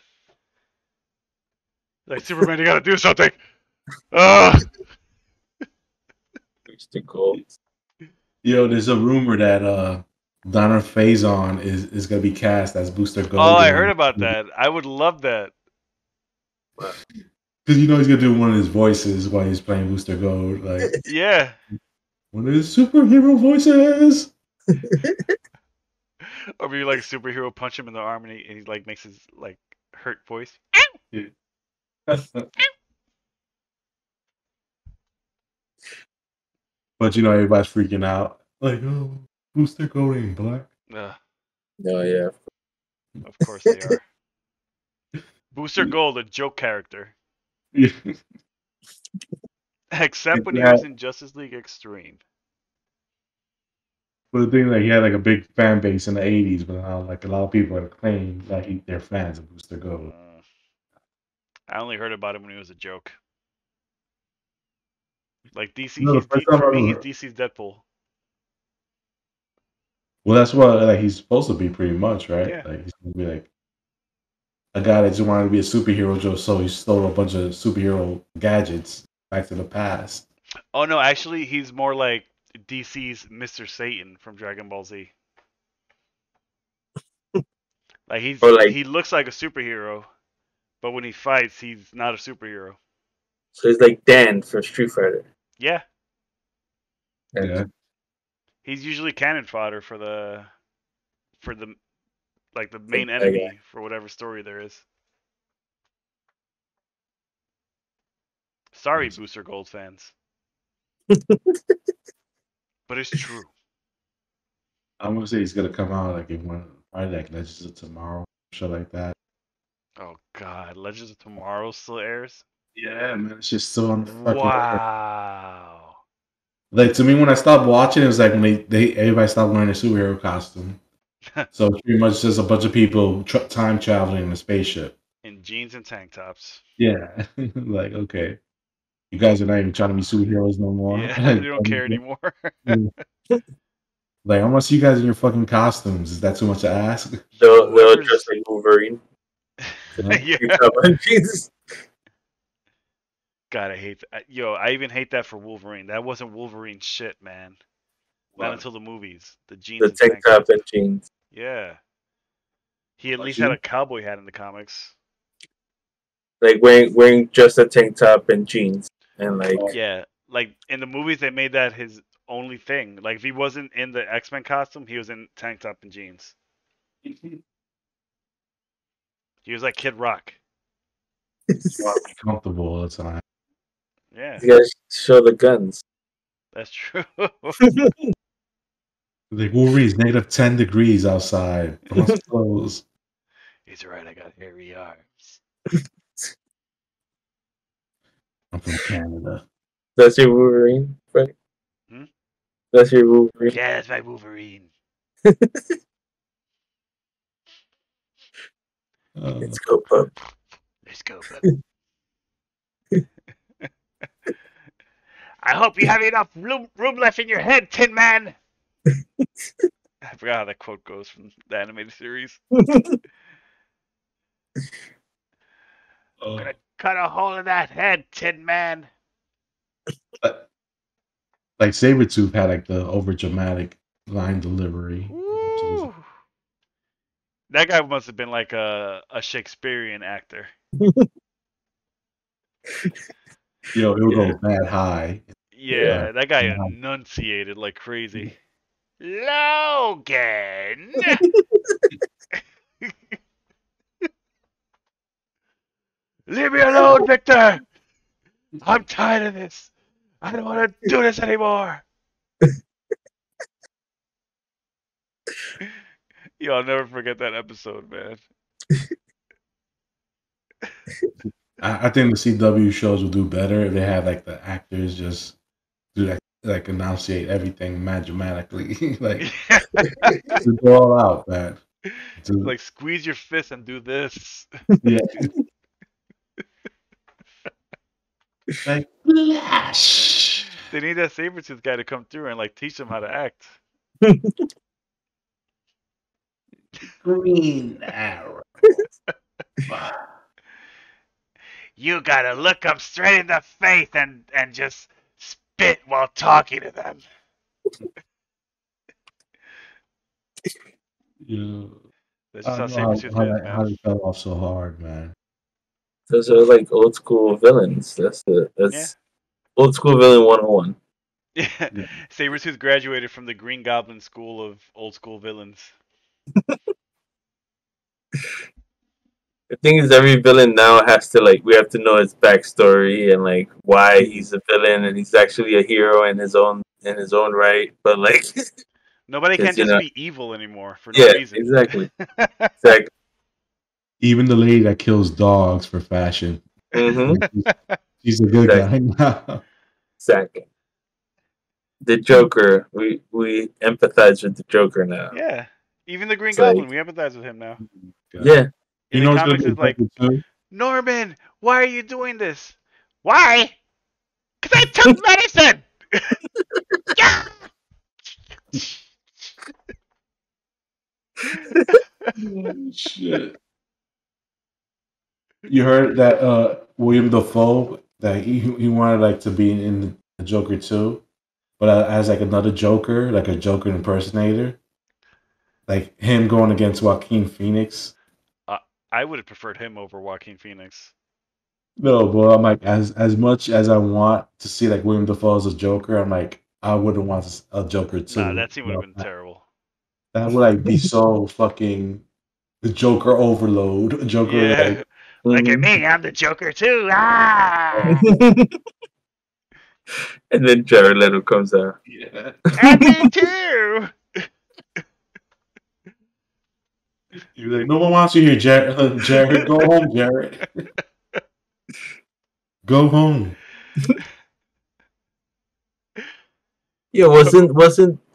Like, Superman, you gotta do something. Ugh. Mr. Gold. yo, there's a rumor that Donner Faison is gonna be cast as Booster Gold. Oh, I heard about that. I would love that. because you know he's gonna do one of his voices while he's playing Booster Gold, like Yeah. one of his superhero voices. Or maybe like a superhero punch him in the arm and he like makes his like hurt voice. Yeah. But you know everybody's freaking out, like, oh, Booster Gold ain't black. Ugh, No, yeah. of course they are. Booster Gold, a joke character. Yeah. Except when he was in Justice League Extreme. But the thing, like, he had like a big fan base in the '80s, but now like a lot of people are claiming like they're fans of Booster Gold. I only heard about him when he was a joke. Like DC, No, the first time for I me, he's ever- DC's Deadpool. Well, that's what like he's supposed to be, pretty much, right? Yeah. Like he's gonna be like a guy that just wanted to be a superhero, just so he stole a bunch of superhero gadgets back to the past. Oh no, actually, he's more like DC's Mr. Satan from Dragon Ball Z. Like Or like, he looks like a superhero, but when he fights, he's not a superhero. so it's like Dan from Street Fighter. Yeah, Yeah. he's usually cannon fodder for the like the main bad enemy for whatever story there is. Sorry, Booster Gold fans, but it's true. I'm gonna say he's gonna come out like in one probably like Legends of Tomorrow, shit like that. Oh God, Legends of Tomorrow still airs. Yeah, man, it's just so on the fucking Wow. like to me when I stopped watching, it was like when they everybody stopped wearing a superhero costume. So it's pretty much just a bunch of people time traveling in a spaceship. In jeans and tank tops. Yeah, like okay, you guys are not even trying to be superheroes no more. Yeah, Like, they don't care anymore. like I want to see you guys in your fucking costumes. Is that too much to ask? They'll Whoever's- dress like Wolverine. Yeah. Jesus. God, I hate that. Yo, I even hate that for Wolverine. That wasn't Wolverine shit, man. Not until the movies. The jeans The and tank tank top and jeans. Yeah. He at Like least you? had a cowboy hat in the comics. Like wearing just a tank top and jeans. And like, Yeah. Like in the movies they made that his only thing. Like if he wasn't in the X-Men costume, he was in tank top and jeans. He was like Kid Rock. Want to be comfortable all the time. Yeah, you gotta show the guns. that's true. Like Wolverine's -10 degrees outside. Put on some clothes. He's right, I got hairy arms. I'm from Canada. That's your Wolverine, right? Hmm? That's your Wolverine. Yeah, that's my Wolverine. Let's go, pup. Let's go, bub. I hope you have enough room left in your head, Tin Man. I forgot how that quote goes from the animated series. I'm gonna cut a hole in that head, Tin Man. Like Sabretooth had like the over dramatic line delivery. Woo. That guy must have been like a Shakespearean actor. You know, it would Yeah. go mad high. Yeah, that guy enunciated like crazy. Logan! Leave me alone, Victor! I'm tired of this. I don't want to do this anymore. Yo, I'll never forget that episode, man. I think the CW shows will do better if they have like the actors just do that, like enunciate everything mad dramatically, like to go all out, man. Like, squeeze your fist and do this. Yeah. Like Flash. They need that Sabretooth guy to come through and like teach them how to act. Green Arrow. You gotta look them straight in the face and just spit while talking to them. Yeah. That's I just don't how know Sabretooth how, is, how man. they fell off so hard, man. Those are like old school villains. That's old school villain 101. Yeah. Yeah. Sabretooth graduated from the Green Goblin School of old school villains. The thing is, every villain now has to we have to know his backstory and like why he's a villain and he's actually a hero in his own right. But like, Nobody can 'cause, just be evil anymore for no yeah, reason. exactly. Exactly. Even the lady that kills dogs for fashion, Mm-hmm. she's a good Exactly. guy now. Exactly. The Joker, we empathize with the Joker now. Yeah. Even the Green It's Goblin, like, we empathize with him now. yeah. In You the know it's gonna comics, be it's like, Joker too. Norman, why are you doing this? Why? Because I took medicine! Yeah! Oh, shit. You heard that William Dafoe that he wanted like to be in the Joker too, but as like another Joker, like a Joker impersonator, like him going against Joaquin Phoenix. I would have preferred him over Joaquin Phoenix. No, but I'm like as much as I want to see like William Dafoe as a Joker, I'm like I wouldn't want a Joker Nah, too. that scene would have been terrible. That would like be so fucking the Joker overload. Joker like Yeah. Look at me, I'm the Joker too. Ah! And then Jared Leto comes out. yeah. And me too! You're like, no one wants you here, Jared. Jared, go home, Jared. Go home. Yeah, wasn't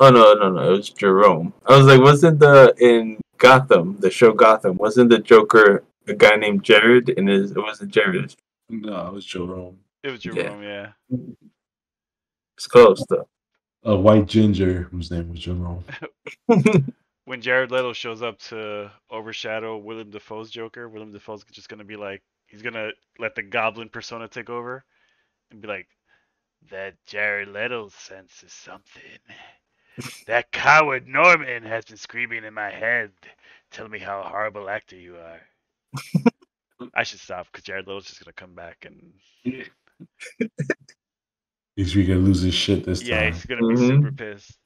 oh no, it was Jerome. I was like, wasn't in Gotham, the show Gotham, wasn't the Joker a guy named Jared and it wasn't Jared. No, it was Jerome. It was Jerome, yeah. It's close though. A white ginger whose name was Jerome. When Jared Leto shows up to overshadow Willem Dafoe's Joker, Willem Dafoe's just gonna be like, he's gonna let the Goblin persona take over and be like, that Jared Leto senses something. That coward Norman has been screaming in my head, telling me how horrible actor you are. I should stop because Jared Leto's just gonna come back and He's really gonna lose his shit this yeah, time. he's gonna be super pissed.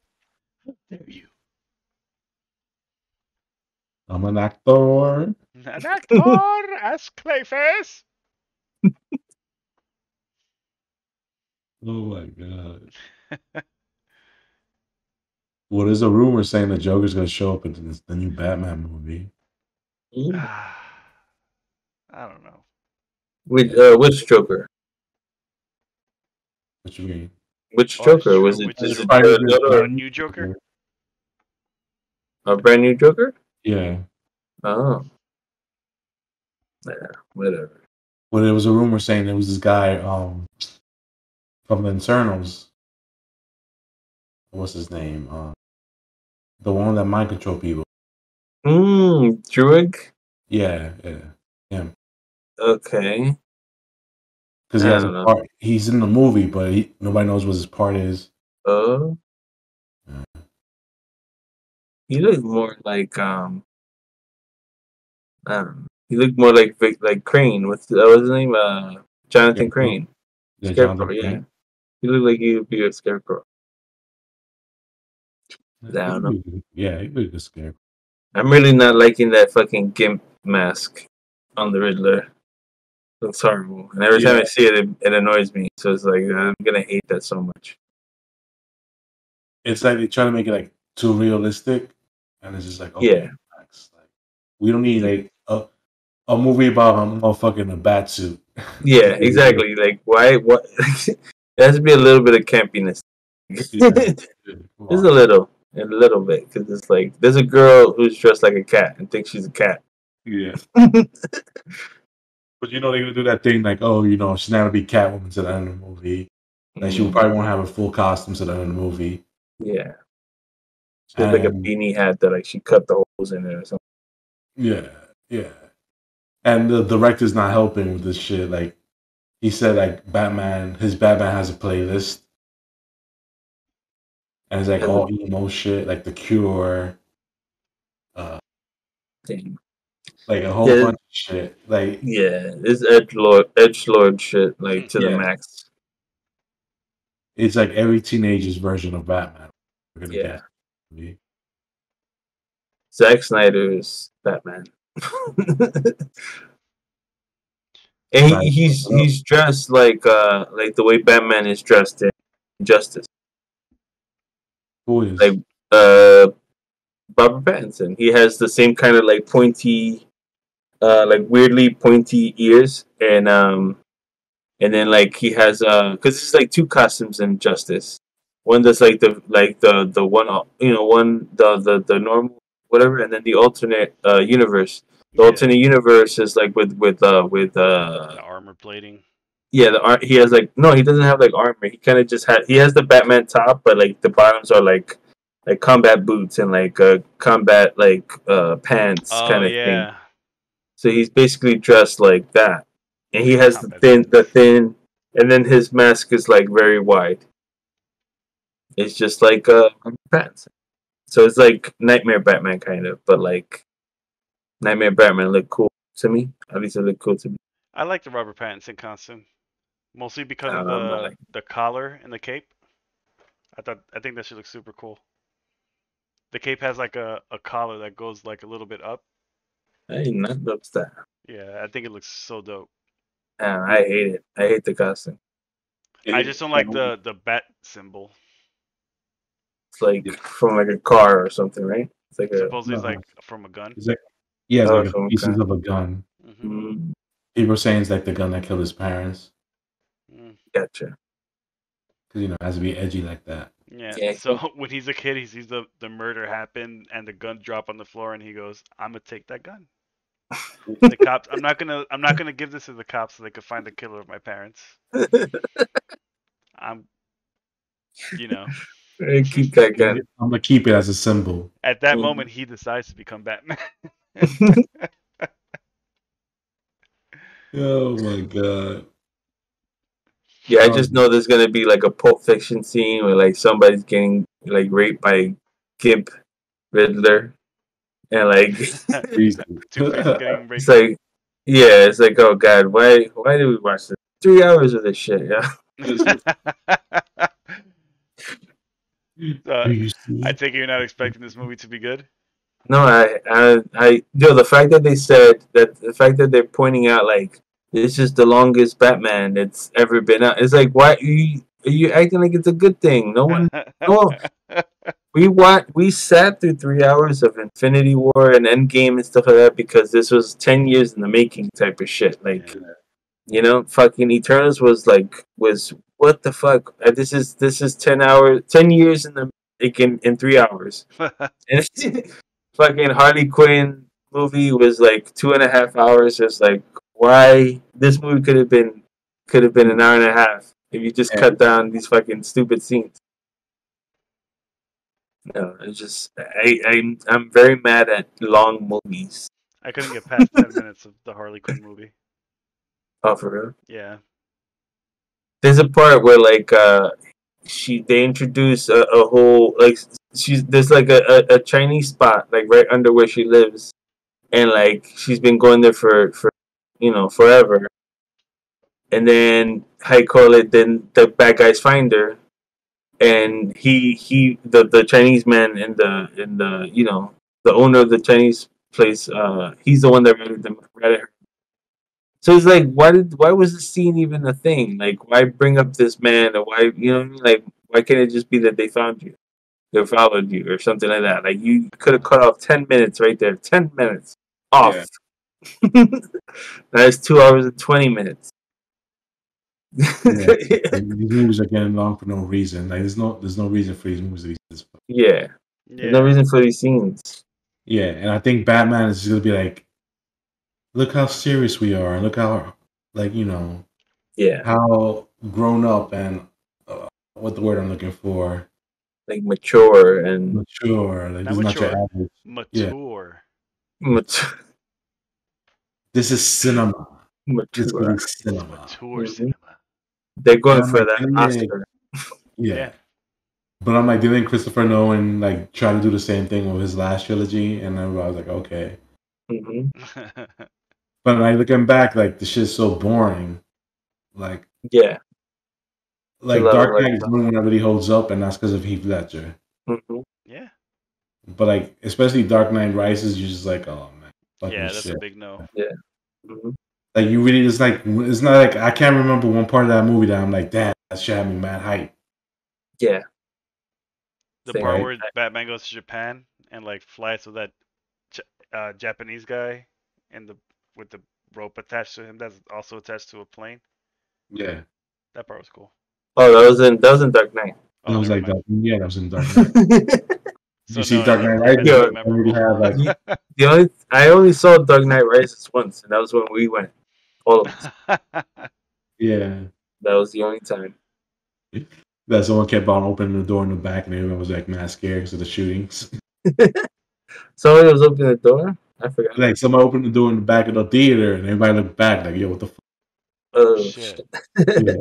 How dare you? I'm an actor. An actor as Clayface. Oh my god. Well, there's a rumor saying the Joker's gonna show up in the new Batman movie. I don't know. Which Joker? What you mean? Which Oh, that's Joker true. was it? Which Is it Joker? Jared Leto? A new Joker? A brand new Joker? Yeah. Oh, yeah, whatever. Well, there was a rumor saying there was this guy from the Internals. What's his name? The one that mind control people. Druid. Yeah, him. Okay. Because I he has a don't know. part. He's in the movie, but nobody knows what his part is. Oh, Yeah. he looked more like I don't know. He looked more like Crane. What's his name? Jonathan Scarecrow? Crane. Yeah, Scarecrow. Jonathan Yeah, Crane. he looked like he would be a Scarecrow. I don't know. Yeah, he was a good Scarecrow. I'm really not liking that fucking gimp mask on the Riddler. Looks horrible, and every time I see it, it annoys me. So it's like I'm gonna hate that so much. It's like they try to make it like too realistic, and it's just like, okay, Yeah. relax. Like, we don't need like a movie about a motherfucker in a bat suit. Yeah, exactly. Like, why? What? There has to be a little bit of campiness. Yeah. Just a little bit, because it's like there's a girl who's dressed like a cat and thinks she's a cat. Yeah. But you know they're gonna do that thing like, oh, she's not gonna be Catwoman to the end of the movie. Like she probably won't have a full costume to the end of the movie. Yeah, she has like a beanie hat that like she cut the holes in it or something. Yeah. And the director's not helping with this shit. Like he said, like his Batman has a playlist, and it's like all emo shit, like The Cure, Damn. like a whole bunch of shit. Like it's edgelord shit, like to the max. It's like every teenager's version of Batman. We're gonna Yeah. get. Zack Snyder's Batman. And he's dressed like the way Batman is dressed in Justice. Who is? Like Robert Pattinson. He has the same kind of like pointy, like weirdly pointy ears, and then like he has because it's like two costumes in Justice. One that's like the one the normal whatever, and then the alternate universe. The alternate universe is like with the armor plating. Yeah, he has like no, he doesn't have like armor. He kind of just he has the Batman top, but like the bottoms are like combat boots and like combat like pants kind of thing. So he's basically dressed like that, and he has the thin, and then his mask is like very wide. It's just like pants. So it's like Nightmare Batman kind of, but like Nightmare Batman looked cool to me. At least it looked cool to me. I like the Robert Pattinson costume, mostly because of the collar and the cape. I think that shit looks super cool. The cape has like a collar that goes like a little bit up. Hey, not dope that. Yeah, I think it looks so dope. I hate it. I hate the costume. I just don't like the bat symbol. It's like from like a car or something, right? It's like supposedly it's like from a gun. It's like it's like a pieces of a gun. Mm-hmm. People are saying it's like the gun that killed his parents. Gotcha. Because it has to be edgy like that. Yeah. So when he's a kid, he sees the murder happen and the gun drop on the floor, and he goes, "I'm gonna take that gun." The cops. I'm not gonna give this to the cops so they could find the killer of my parents. I'm. Keep that gun. I'm gonna keep it as a symbol. At that moment, he decides to become Batman. Oh my god. Yeah, I just know there's gonna be like a Pulp Fiction scene where like somebody's getting like raped by Gimp Riddler, and like it's like, yeah, it's like, oh god, why did we watch this? 3 hours of this shit, yeah. I take it you're not expecting this movie to be good. No, the fact that they said that, the fact that they're pointing out like this is the longest Batman that's ever been out. It's like, why are you acting like it's a good thing? No one, no. We sat through 3 hours of Infinity War and Endgame and stuff like that because this was 10 years in the making type of shit. Like, fucking Eternals was what the fuck? This is 10 years in 3 hours. And fucking Harley Quinn movie was like 2.5 hours. Just like, why this movie could have been an hour and a half if you just cut down these fucking stupid scenes. No, it's just I'm very mad at long movies. I couldn't get past 10 minutes of the Harley Quinn movie. Oh, for real? Yeah. There's a part where like they introduce a whole like there's like a Chinese spot like right under where she lives, and like she's been going there for forever, and then how you call it, then the bad guys find her, and the Chinese man in the the owner of the Chinese place, he's the one that ratted her. So it's like, why was the scene even a thing? Like, why bring up this man, or why, you know what I mean? Like, why can't it just be that they found you, they followed you, or something like that? Like, you could have cut off 10 minutes right there, 10 minutes off. Yeah. That's 2 hours and 20 minutes. Yeah. These movies are getting long for no reason. Like, there's no reason for these movies to be this. Yeah. There's no reason for these scenes. Yeah, and I think Batman is going to be like, look how serious we are, and look how, like, how grown up and what the word I'm looking for, like mature. Like, this is not your average. Mature. This is cinema. Mature. This is cinema. Mature cinema. They're going for that Oscar. Yeah. But I'm like, didn't Christopher Nolan like try to do the same thing with his last trilogy? And then I was like, okay. Mm-hmm. But like looking back, like the shit's so boring. Like like Dark Knight is the only one that really holds up, and that's because of Heath Ledger. Mm-hmm. Yeah. But like, especially Dark Knight Rises, you're just like, oh man, that's a big no. Yeah. Mm-hmm. Like you really, it's not like I can't remember one part of that movie that I'm like, damn, that shit had me mad hype. Yeah. The part where Batman goes to Japan and like flies with that Japanese guy with the rope attached to him that's also attached to a plane. Yeah. That part was cool. Oh, that was in Dark Knight. Oh, that was like that. Yeah, that was in Dark Knight. You see Dark Knight Rises? I only saw Dark Knight Rises once, and that was when we went. All of us. Yeah. That was the only time. That someone kept on opening the door in the back, and everyone was like mad scared because of the shootings. Somebody was opening the door? I forgot. Like somebody opened the door in the back of the theater, and everybody looked back like, "Yo, what the fuck?" Oh shit! Yeah.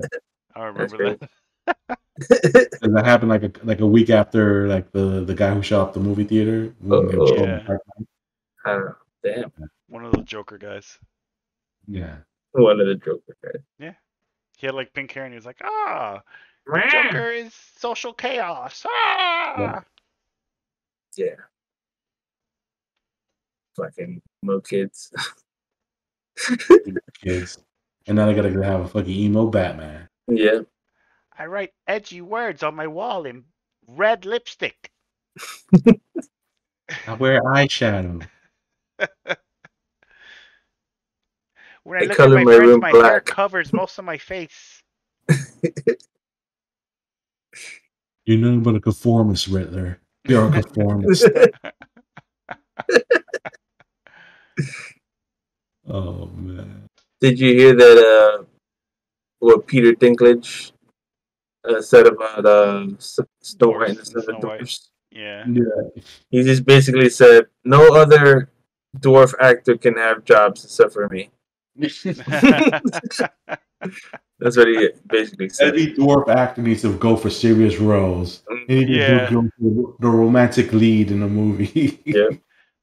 I remember that. And that happened like a week after like the guy who shot up the movie theater. Damn. One of the Joker guys. Yeah. One of the Joker guys. Yeah. He had like pink hair, and he was like, Joker is social chaos. Yeah. Fucking emo kids. Kids. And now they gotta have a fucking emo Batman. Yeah. I write edgy words on my wall in red lipstick. I wear eyeshadow. When I look at my friends, my hair covers most of my face. You're nothing but a conformist, Riddler. You're a conformist. Oh man! Did you hear that? What Peter Dinklage said about Snow White and the Seven Dwarfs? Yeah. He just basically said, "No other dwarf actor can have jobs except for me." That's what he basically said. Every dwarf actor needs to go for serious roles. He needs to go for the romantic lead in a movie. Yeah.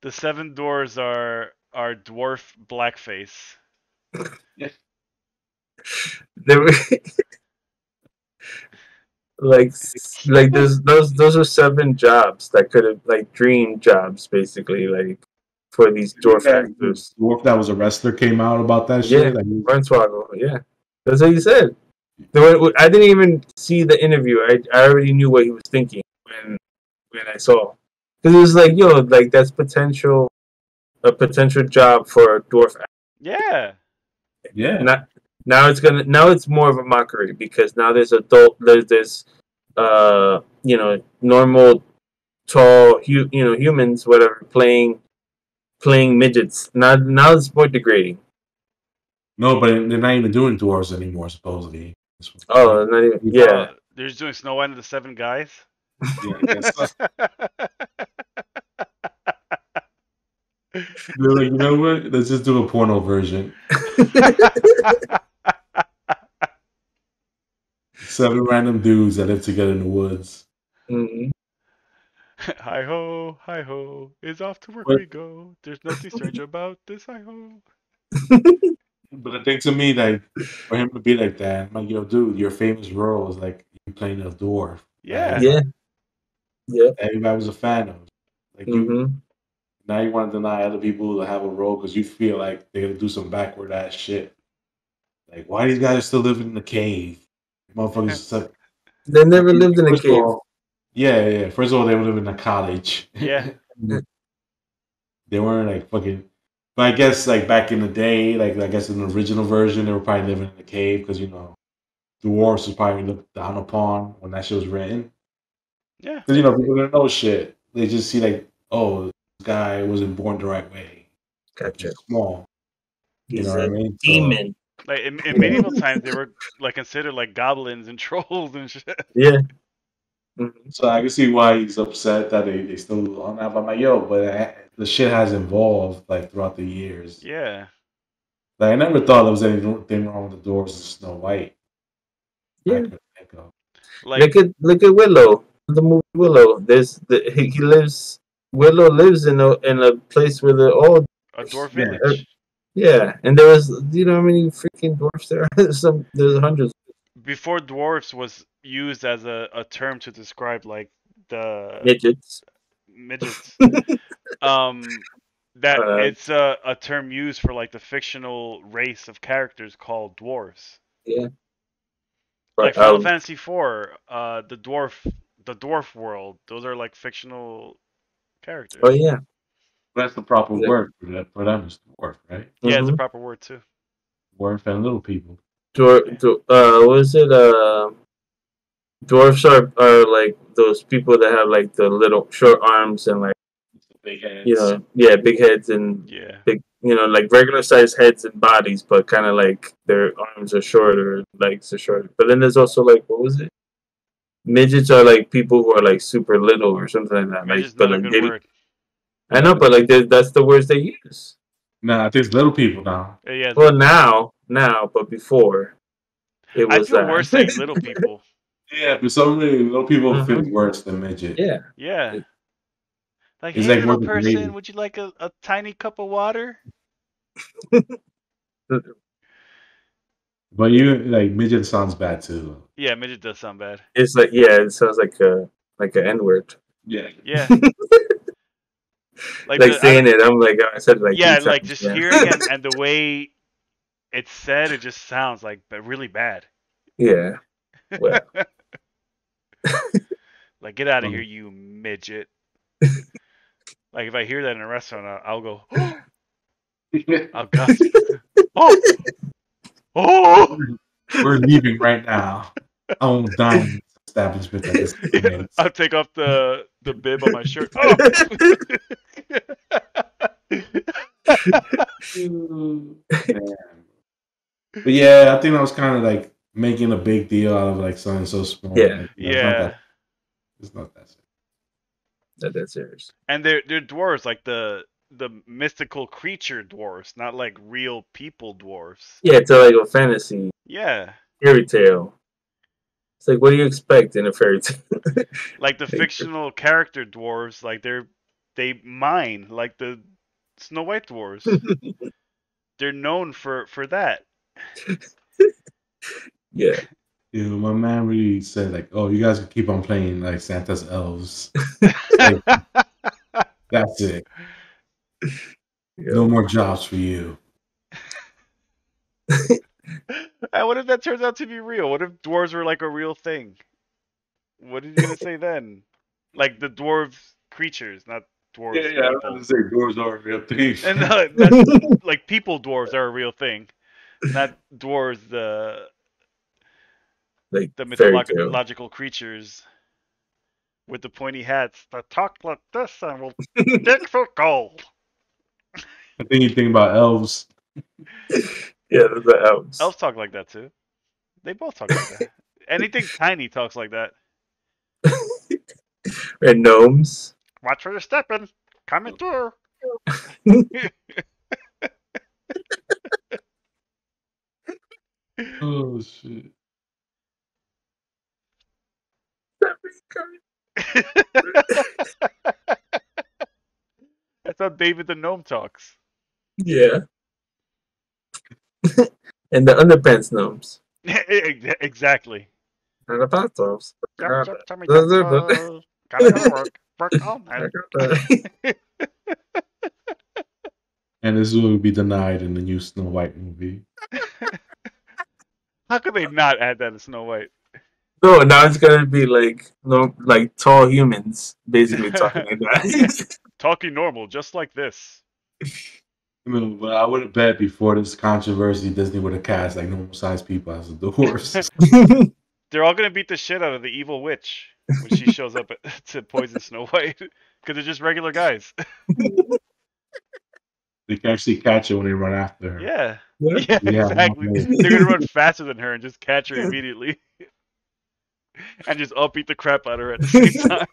The Seven Dwarfs are dwarf blackface. They were like those are 7 jobs that could have like dream jobs basicly like for these dwarf actors. Dwarf that was a wrestler came out about that shit. Like, Hornswoggle, yeah, that's what he said. I didn't even see the interview. I already knew what he was thinking when I saw, because it was like, yo, like that's a potential job for a dwarf actor. Yeah. Yeah. Now it's more of a mockery because now there's this normal tall humans whatever playing midgets. Now it's more degrading. No, but they're not even doing dwarves anymore, supposedly. Oh, not even, yeah. They're just doing Snow White and the Seven Guys. Yeah, I guess so. They're like, you know what? Let's just do a porno version. 7 random dudes that live together in the woods. Mhm. Hi ho, is off to work But- we go. There's nothing strange about this. Hi ho. But the thing to me, like, for him to be like that, I'm like, yo, dude, your famous role is like you playing a dwarf. Yeah. Yeah. Yeah. Everybody was a fan of. Like Mm-hmm. now you want to deny other people to have a role because you feel like they're gonna do some backward ass shit. Like, why these guys are still living in the cave? Motherfuckers suck. They never lived in a First of cave. all, yeah. First of all, they were living in a college. Yeah. They weren't like fucking. But I guess like back in the day, like I guess in the original version, they were probably living in a cave because dwarfs was probably looked down upon when that shit was written. Yeah. Because people don't know shit. They just see like, oh, this guy wasn't born the right way. Gotcha. He's small. He's what a I mean? demon. Like in medieval times, they were like considered like goblins and trolls and shit. Yeah. Mm-hmm. So I can see why he's upset that they still on that. But I'm like, yo, but the shit has evolved like throughout the years. Yeah. Like I never thought there was anything wrong with the dwarves and Snow White. Yeah. I could think of. Like Look at Willow. The movie Willow. He lives. Willow lives in a place where they're all a dwarf Yeah. village. yeah. And there was how many freaking dwarfs there are? There's hundreds. Before dwarfs was used as a term to describe like the Midgets. midgets. That it's a term used for like the fictional race of characters called dwarves. Yeah. Like But, Final Fantasy IV, the dwarf world. Those are like fictional characters. oh yeah. That's the proper Yeah. word for them is dwarf, right? Yeah, it's a Mhm. proper word too. Dwarf and little people. What is it? Dwarfs are like those people that have like the little short arms and like Big heads. big heads and Yeah. big like regular sized heads and bodies, but kind of like their arms are shorter, legs are shorter. But then there's also like what was it? Midgets are like people who are like super little or something like that. Midget's Like, but not a like good word. I know, but like that's the words they use. Nah, I think it's little people now. Yeah. Well, now, but before it I was feel that. worse saying little people. Yeah, for some reason, little people Mhm. feel worse than midget. Yeah. Yeah. Like, It's hey, like little more person, degrading. would you like a tiny cup of water? But you like midget sounds bad too. Yeah, midget does sound bad. It's like it sounds like an N word. Yeah. Yeah. Like the- saying it, I'm like I said it like yeah, 3 like times, just yeah. hearing and the way it's said, it just sounds like really bad. Yeah. Well. Like, get out of here, you midget. Like, if I hear that in a restaurant, I'll go, oh, I'll gasp. Oh, oh! We're leaving right now. I won't dine in this establishment at this moment. I'll take off the bib on my shirt. Oh! Man. But yeah, I think I was kind of like making a big deal out of like something so small. Yeah. Like, Yeah. It's not that serious. That's serious. And they're dwarves, like the mystical creature dwarves, not like real people dwarves. Yeah, it's like a fantasy Yeah. fairy tale. It's like what do you expect in a fairy tale? Like the fictional character dwarves, like they mine, like the Snow White dwarves. They're known for that. Yeah. My man really said like, "Oh, you guys can keep on playing like Santa's elves. Like, that's it. No more jobs for you." And what if that turns out to be real? What if dwarves were like a real thing? What are you gonna say then? Like the dwarves creatures, not dwarves I was people. gonna say dwarves are a real thing. And that's like people dwarves are a real thing. Not dwarves, Like the fairy tale. mythological creatures with the pointy hats that talk like this and will dig for gold. I think you think about elves. Yeah, the elves. Elves talk like that too. They both talk like that. Anything tiny talks like that. And gnomes. Watch where you're stepping. Coming through. Oh shit! That's how David the gnome talks. Yeah. And the underpants gnomes. Exactly. And the pants gnomes. Jump, jump, tummy jump. Gotta go to work. Work all night. And this will be denied in the new Snow White movie. How could they not add that to Snow White? No, now it's gonna be like like tall humans basically talking like that. Talking normal, just like this. No, but I would have bet before this controversy, Disney would have cast like normal sized people as the dwarfs. They're all gonna beat the shit out of the evil witch when she shows up to poison Snow White because they're just regular guys. They can actually catch her when they run after her. Yeah. Yeah. Yeah, Exactly. no, They're gonna run faster than her and just catch her immediately, and just all beat the crap out of her at the same time.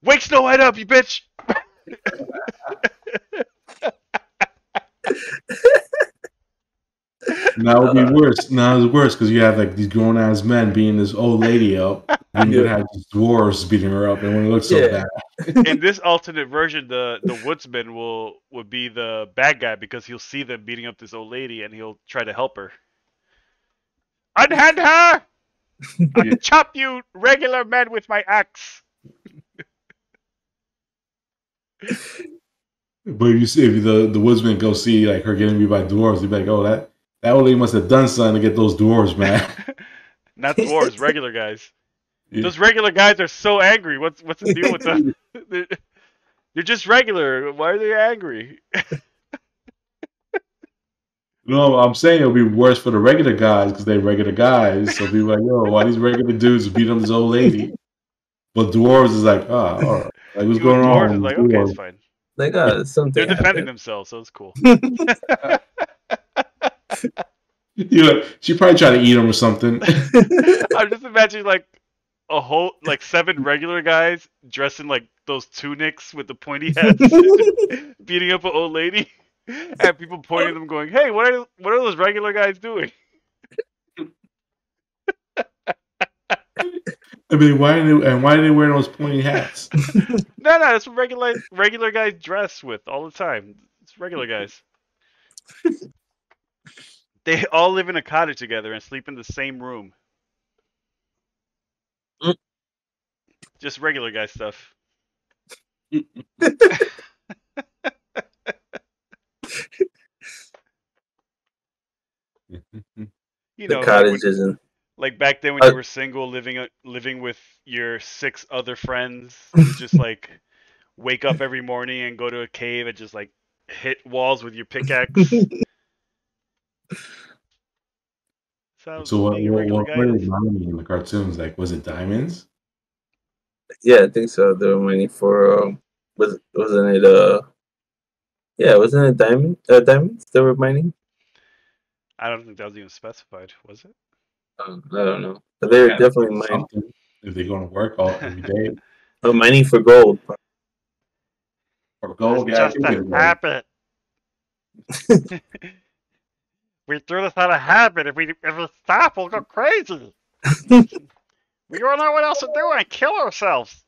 Wake Snow White up, you bitch! Now it would be worse. Now it's worse because you have like these grown ass men beating this old lady up. Then you have these dwarves beating her up, and when it looks so bad. In this alternate version, the woodsman would be the bad guy because he'll see them beating up this old lady and he'll try to help her. Unhand her! I'll chop you regular men with my axe. But if you see if the woodsman go see like her getting beat by dwarves, he'd be like, "Oh, that old lady must have done something to get those dwarves mad." Not dwarves, regular guys. Yeah. Those regular guys are so angry. What's the deal with them? They're just regular. Why are they angry? No, I'm saying it'll be worse for the regular guys because they're regular guys. So people like, "Yo, why these regular dudes beat up this old lady?" But dwarves is like, "Ah, all right. Like, what's going Dwarves on?" is like, okay, it's fine. Like, something They're defending happened. themselves, so it's cool. She probably tried to eat him or something. I'm just imagining like a whole 7 regular guys dressed in like those tunics with the pointy hats, beating up an old lady, and people pointing at them, going, "Hey, what are those regular guys doing?" I mean, why are they wearing those pointy hats? No, that's what regular guys dress with all the time. It's regular guys. They all live in a cottage together and sleep in the same room. Just regular guy stuff. You The know, cottage isn't. like back then when you were single, living with your 6 other friends, you just like wake up every morning and go to a cave and just like hit walls with your pickaxe. So what being a regular guy were is. they mining in the cartoons? Like, was it diamonds? Yeah, I think so. They were mining for wasn't it yeah, wasn't it diamonds they were mining? I don't think that was even specified, was it? I don't know. But they were definitely mining. Something if they're going to work all every day. Oh, mining for gold. For gold, It's yeah, just a habit. We do this out of habit. If we stop, we'll go crazy. We don't know what else to do and kill ourselves.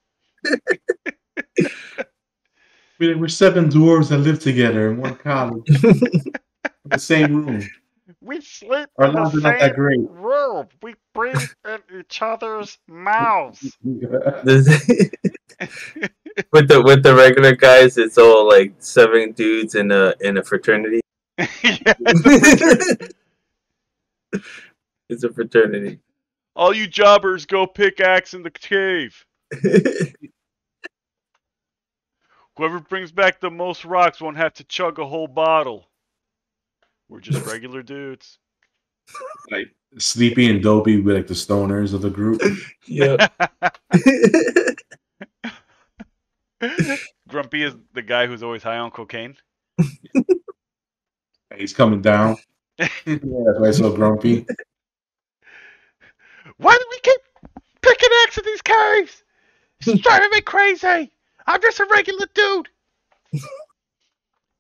We're 7 dwarves that live together in one cottage, in the same room. We sleep Our in the lives are not that same great. room. We breathe in each other's mouths. With the regular guys, it's all like 7 dudes in a fraternity. Yeah, It's a fraternity. all you jobbers, go pickaxe in the cave. Whoever brings back the most rocks won't have to chug a whole bottle. We're just regular dudes. Like Sleepy and Dopey were like the stoners of the group. Yeah. Grumpy is the guy who's always high on cocaine. He's coming down. Yeah, that's why he's so grumpy. Why do we keep picking X in these caves? It's driving me crazy. I'm just a regular dude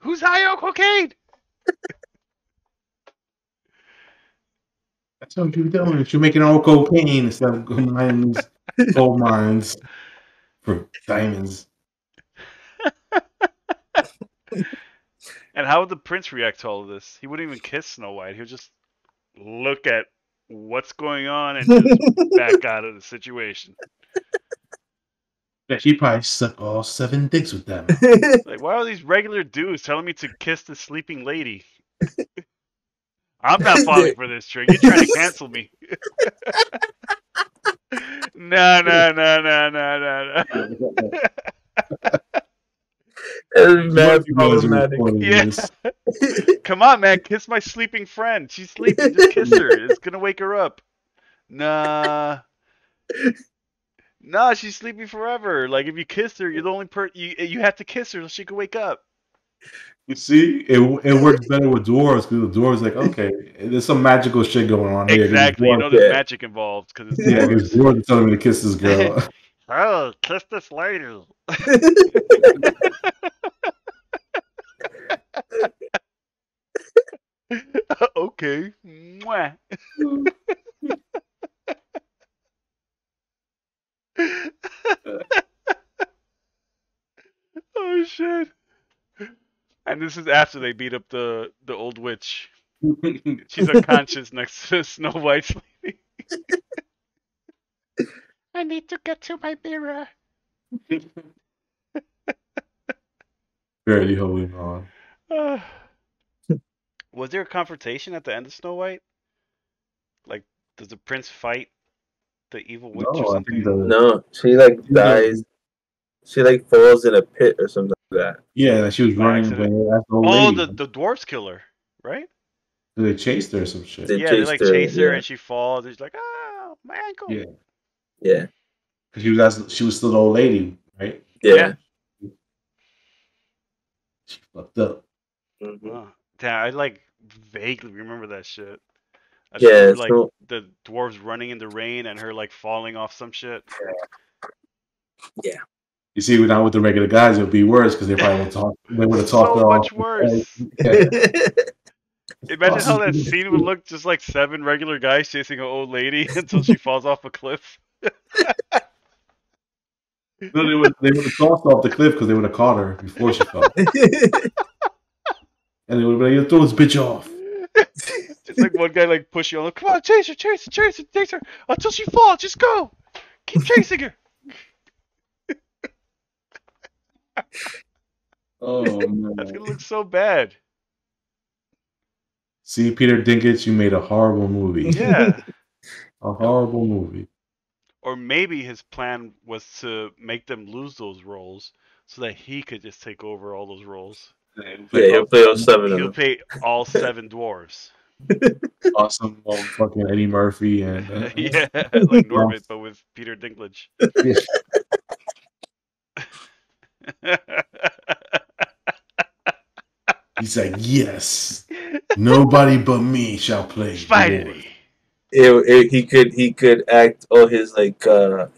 who's high on cocaine. That's what you're doing. You're making all cocaine instead of mining these gold mines for diamonds. And how would the prince react to all of this? He wouldn't even kiss Snow White. He would just look at what's going on and just back out of the situation. Yeah, she probably sucked all 7 dicks with them. Like, why are these regular dudes telling me to kiss the sleeping lady? I'm not falling for this trick. You're trying to cancel me. No. It's mad problematic. Yeah. Come on, man. Kiss my sleeping friend. She's sleeping. Just kiss her. It's going to wake her up. Nah, she's sleeping forever. Like, if you kiss her, you're the only you have to kiss her so she can wake up. You see, it works better with dwarves because the dwarves like, okay, there's some magical shit going on here. Exactly. You know there's magic involved because it's Yeah, dwarves. these dwarves are telling me to kiss this girl. Oh, kiss this lady. Okay. Mwah. Oh shit. And this is after they beat up the old witch. She's unconscious next to Snow White sleeping. I need to get to my mirror. Barely holding on. Was there a confrontation at the end of Snow White? Like, does the prince fight the evil witch or something? No, she like dies. She like falls in a pit or something like that. Yeah, she was running away. The dwarfs killer, right? They chased her or some shit. They chase her and she falls. And she's like, "Ah, my ankle." Yeah. She was still the old lady, right? Yeah. She fucked up. Mm-hmm. Oh, damn, I like vaguely remember that shit. I Yeah, remember, like the dwarves running in the rain and her like falling off some shit. Yeah. You see, now with the regular guys, it would be worse because they probably would talk. They would have talked so much worse. Yeah. Imagine how that scene would look, just like 7 regular guys chasing an old lady until she falls off a cliff. No, they would have tossed off the cliff because they would have caught her before she fell. And they would be like, throw this bitch off. Just like one guy like push you on, like, come on, chase her until she falls. Just go, keep chasing her. Oh man, that's gonna look so bad. See, Peter Dinklage, you made a horrible movie. Yeah, a horrible movie. Or maybe his plan was to make them lose those roles so that he could just take over all those roles. Yeah, he'll play all 7 of them. He'll play all 7 dwarves. Awesome, fucking Eddie Murphy and yeah, like Norbit, but with Peter Dinklage. He's like, yes, nobody but me shall play. Finally. He could act all his like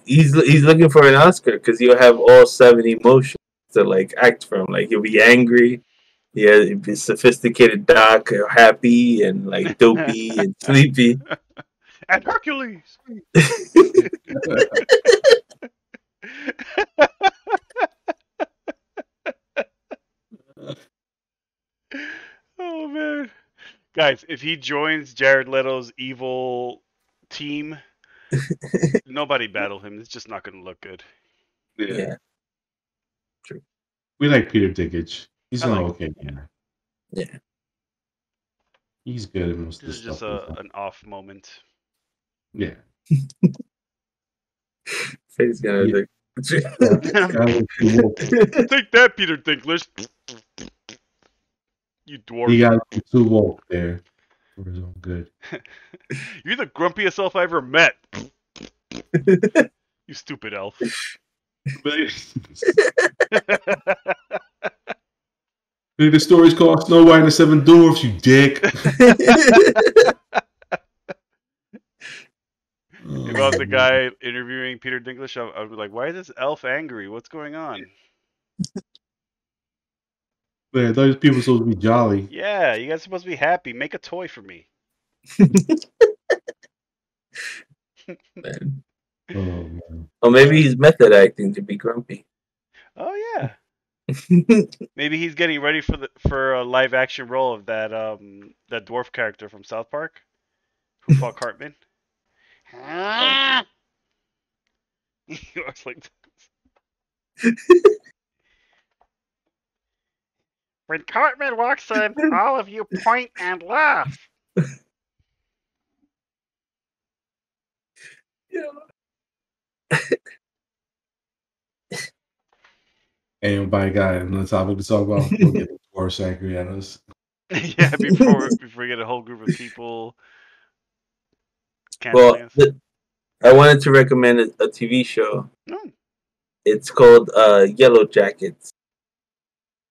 he's looking for an Oscar because he'll have all 7 emotions to like act from. Like he'll be angry, he'll be sophisticated, dark, happy, and like dopey and sleepy. And Hercules. Oh man, guys! If he joins Jared Leto's evil team, nobody battle him. It's just not going to look good. Yeah. True. We like Peter Dinklage. He's an okay guy. Yeah. He's good at most of this the is stuff. Just an off moment. Yeah. Face gonna Take that, Peter Dinklage. You He dwarf. got too woke there for his own good. You're the grumpiest elf I ever met. You stupid elf. The story's called Snow White and the Seven Dwarfs, you dick. If I was the guy interviewing Peter Dinklage, I'd be like, "Why is this elf angry? What's going on?" Man, I thought these people were supposed to be jolly. Yeah, you guys are supposed to be happy. Make a toy for me. Man. Oh, man. Or maybe he's method acting to be grumpy. Oh yeah. Maybe he's getting ready for a live action role of that dwarf character from South Park, who fought Cartman. He looks like when Cartman walks in, all of you point and laugh. Ain't nobody got another topic to talk about. We'll get the dwarfs angry at us. Yeah, before we get a whole group of people Well, canceling us. I wanted to recommend a TV show. No. It's called Yellow Jackets.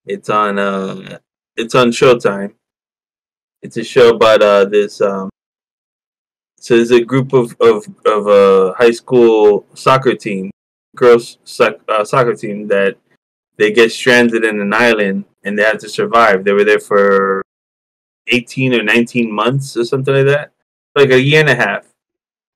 It's on Showtime. It's a show about this. So there's a group of high school soccer team, girls soccer team that they get stranded in an island and they have to survive. They were there for 18 or 19 months or something like that, like a year and a half.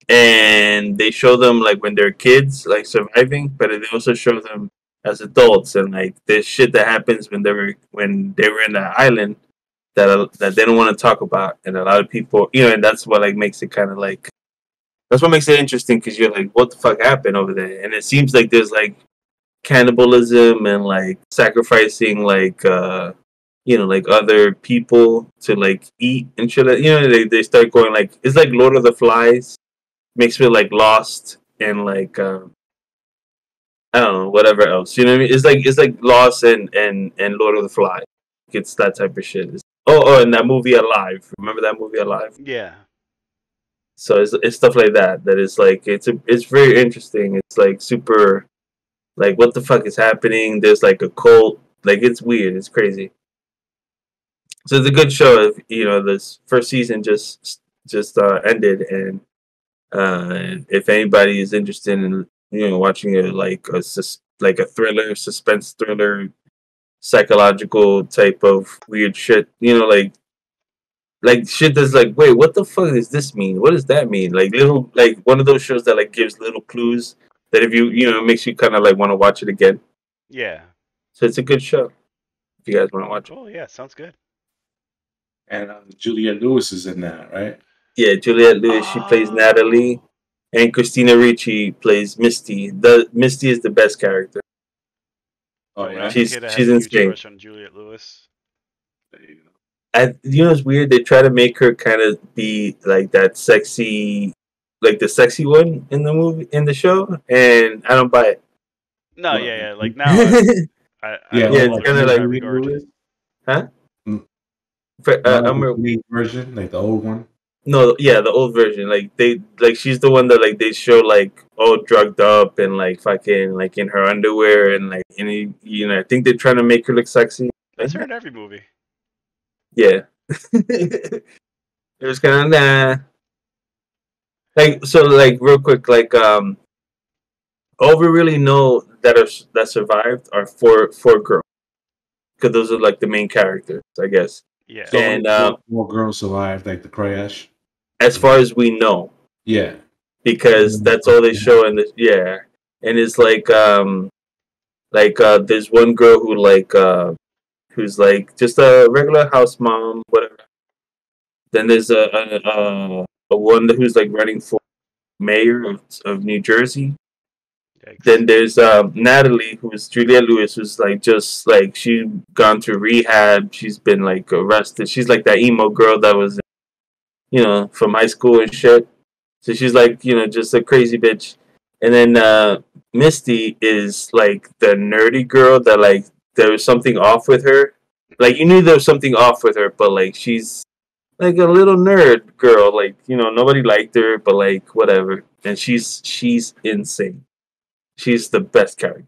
And they show them like when they're kids, like surviving, but they also show them as adults and like there's shit that happens when they were in the island that they don't want to talk about, and a lot of people, and that's what like makes it kind of like that's what makes it interesting because you're like, what the fuck happened over there? And it seems like there's like cannibalism and like sacrificing like like other people to like eat and shit. They start going like it's like Lord of the Flies mixed with like Lost and like I don't know whatever else. You know what I mean? It's like Lost and Lord of the Flies. It's that type of shit. And that movie Alive. Remember that movie Alive? Yeah. So it's stuff like that. That is like it's very interesting. It's like super, like what the fuck is happening? There's like a cult. Like it's weird. It's crazy. So it's a good show. This first season just ended, and if anybody is interested in watching it like a thriller, suspense thriller, psychological type of weird shit, like shit that's like, wait, what the fuck does this mean? What does that mean? Like little, like one of those shows that like gives little clues that if makes you kind of like want to watch it again. Yeah. So it's a good show if you guys want to watch it. Oh yeah, sounds good. And Juliette Lewis is in that, right? Yeah, Juliette Lewis, she plays Natalie, and Christina Ricci plays Misty. Misty is the best character. Oh yeah, she's insane. insane. Crush on Juliette Lewis. There you go. It's weird. They try to make her kind of be like that sexy, like the sexy one in the movie, in the show, and I don't buy it. No, Well, yeah. Like now, I it's kind of like Lewis. Huh? The version, like the old one. No, yeah, the old version. Like she's the one that like they show like all drugged up and like fucking like in her underwear and like I think they're trying to make her look sexy. That's her in every movie. Yeah. It was kind of nah. Like so, like real quick, like all we really know that survived are four girls, because those are like the main characters, I guess. Yeah. So and more girls survived, like the crash. As far as we know, yeah, because that's all they show in this. Yeah, and it's like there's one girl who's like just a regular house mom, whatever. Then there's a one who's like running for mayor of New Jersey. Yikes. Then there's Natalie, who's Juliette Lewis, who's like just like she's gone through rehab. She's been like arrested. She's like that emo girl that was, from high school and shit. So she's like, just a crazy bitch. And then Misty is like the nerdy girl that like there was something off with her. like you knew there was something off with her, but like she's like a little nerd girl. Like nobody liked her, but like whatever. And she's insane. She's the best character.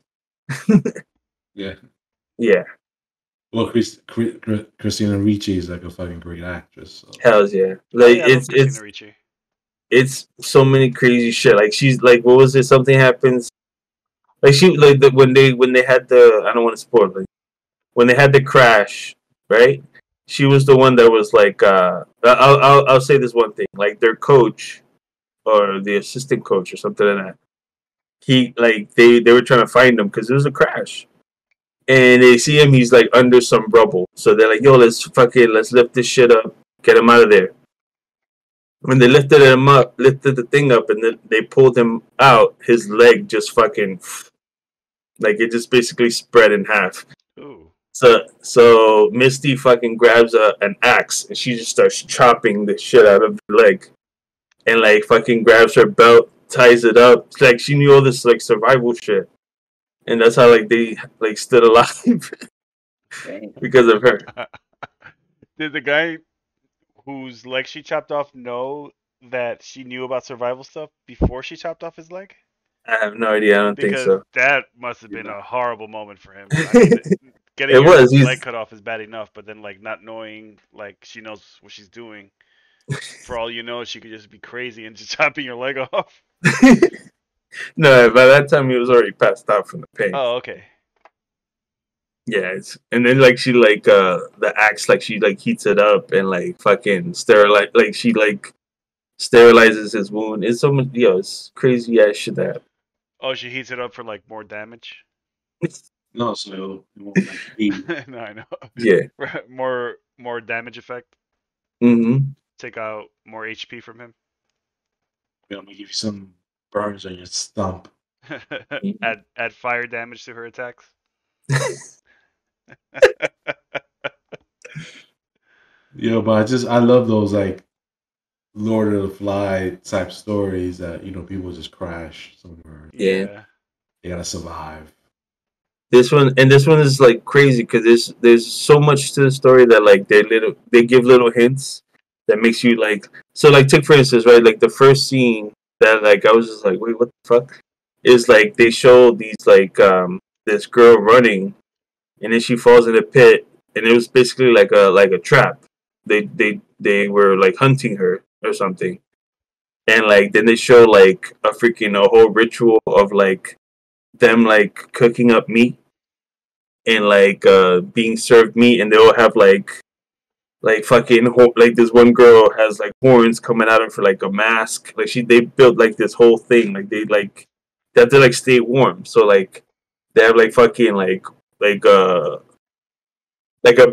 Yeah. Yeah. Well, Christina Ricci is like a fucking great actress. So. Hells yeah. Oh, Like yeah, I love Christina Ricci. it's so many crazy shit. Like she's like, what was it? Something happens. Like she like when they had the, I don't want to spoil it. When they had the crash, right? She was the one that was like, I'll say this one thing. Like their coach or the assistant coach or something like that. He like they were trying to find him because it was a crash, and they see him. He's like under some rubble, so they're like, "Yo, let's lift this shit up, get him out of there." When they lifted the thing up, and then they pulled him out, his leg just fucking, like it just basically spread in half. Ooh. So Misty fucking grabs an axe and she just starts chopping the shit out of the leg, and like fucking grabs her belt, ties it up. It's like she knew all this like survival shit, and that's how like they like stood alive because of her. Did the guy whose leg she chopped off know that she knew about survival stuff before she chopped off his leg? I have no idea. I don't think Because so. that must have been a horrible moment for him. I mean, getting It your was. leg cut off is bad enough, but then like not knowing like she knows what she's doing. For all you know, she could just be crazy and just chopping your leg off. No, by that time he was already passed out from the pain. Oh, okay. Yeah, and then like she like the axe, like she like heats it up and like fucking sterilize, like she like sterilizes his wound. It's so much, it's crazy ass shit that. Oh, she heats it up for like more damage. No, so it won't like be. No, I know. Yeah. more damage effect. Mm-hmm. Take out more HP from him. I'm gonna give you some burns on your stump. add fire damage to her attacks. Yeah, but I love those like Lord of the Fly type stories that people just crash somewhere. Yeah. They gotta survive. This one is like crazy because there's so much to the story that like they give little hints that makes you like, so like take for instance, right, like the first scene that like I was just like, wait, what the fuck, is like they show these like this girl running, and then she falls in a pit, and it was basically like a trap. They were like hunting her or something, and like then they show like a whole ritual of like them like cooking up meat and like being served meat, and they all have like fucking like this one girl has like horns coming out of her like a mask. Like they built like this whole thing, like they have to like stay warm, so like they have like fucking like a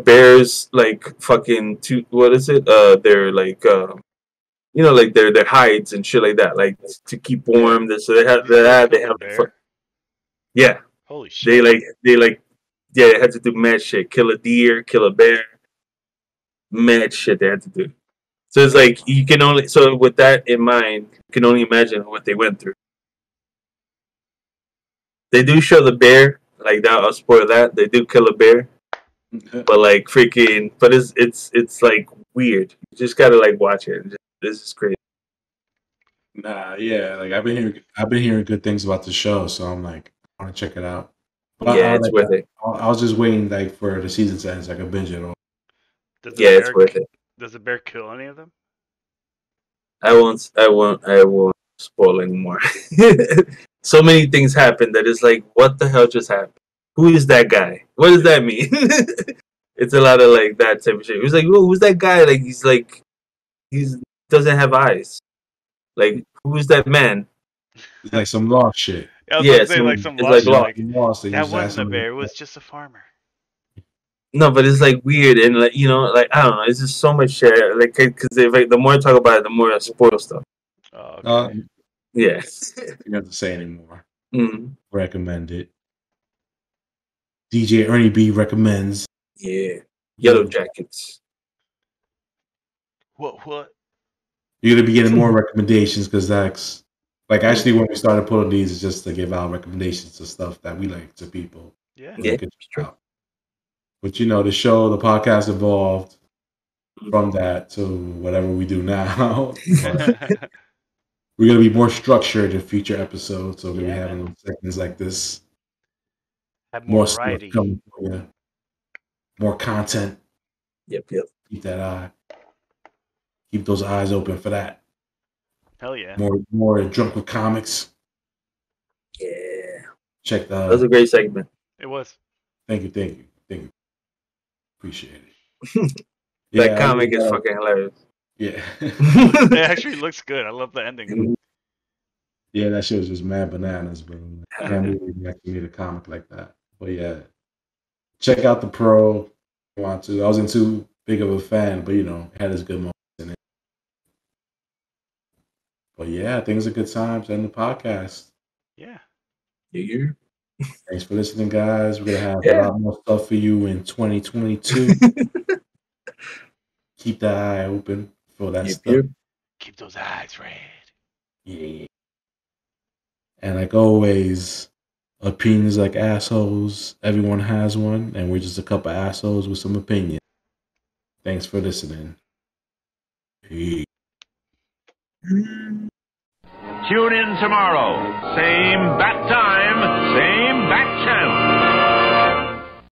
bear's like fucking what is it, they're like like their hides and shit like that, like to keep warm. So they have that. They have bear? Yeah. Holy shit. They had to do mad shit. Kill a deer, kill a bear. Mad shit they had to do. So it's like you can only, so with that in mind, you can only imagine what they went through. They do show the bear, like that. I'll spoil that. They do kill a bear, but like freaking, but it's like weird. You just gotta like watch it. This is crazy. Nah, yeah, like I've been hearing good things about the show, so I'm like, I want to check it out. But Yeah, it's worth it. I was just waiting like for the season to end so I could binge it all. It's worth it. Does the bear kill any of them? I won't spoil anymore. So many things happen that is like, what the hell just happened? Who is that guy? What does that mean? It's a lot of like that type of shit. It was like, who's that guy? Like he doesn't have eyes. Like, who's that man? It's like some lost shit. Yeah, I was about to say like some it's lost like shit. Lost, That wasn't a bear. It was just a farmer. No, but it's like weird and like like I don't know. It's just so much shit. Like because like, the more I talk about it, the more I spoil stuff. Oh, okay. Yeah. You don't have to say anymore. Mm. Recommend it. DJ Ernie B recommends. Yeah. Yellow Jackets. What? You're gonna be getting more recommendations because that's like actually when we started putting these is just to give out recommendations to stuff that we like to people. Yeah. Yeah. It's true. But you know, the podcast evolved from that to whatever we do now. But we're gonna be more structured in future episodes. So we're gonna be having little segments like this. Have more Stuff variety. coming for you. More content. Yep. Keep those eyes open for that. Hell yeah. More drunk with comics. Yeah. Check That was a great segment. It was. Thank you. Appreciate it. That comic is fucking hilarious. Yeah. It actually looks good. I love the ending. Yeah, that shit was just mad bananas, bro. I can't believe we actually made a comic like that. But yeah, check out the Pro. If you want to? I wasn't too big of a fan, but you know, it had its good moments in it. But yeah, I think it's a good time to end the podcast. Yeah. Yeah. Thanks for listening, guys. We're gonna have a lot more stuff for you in 2022. Keep that eye open for that stuff. Keep those eyes red. Yeah. And like always, opinions like assholes. Everyone has one, and we're just a couple assholes with some opinion. Thanks for listening. Peace. Tune in tomorrow. Same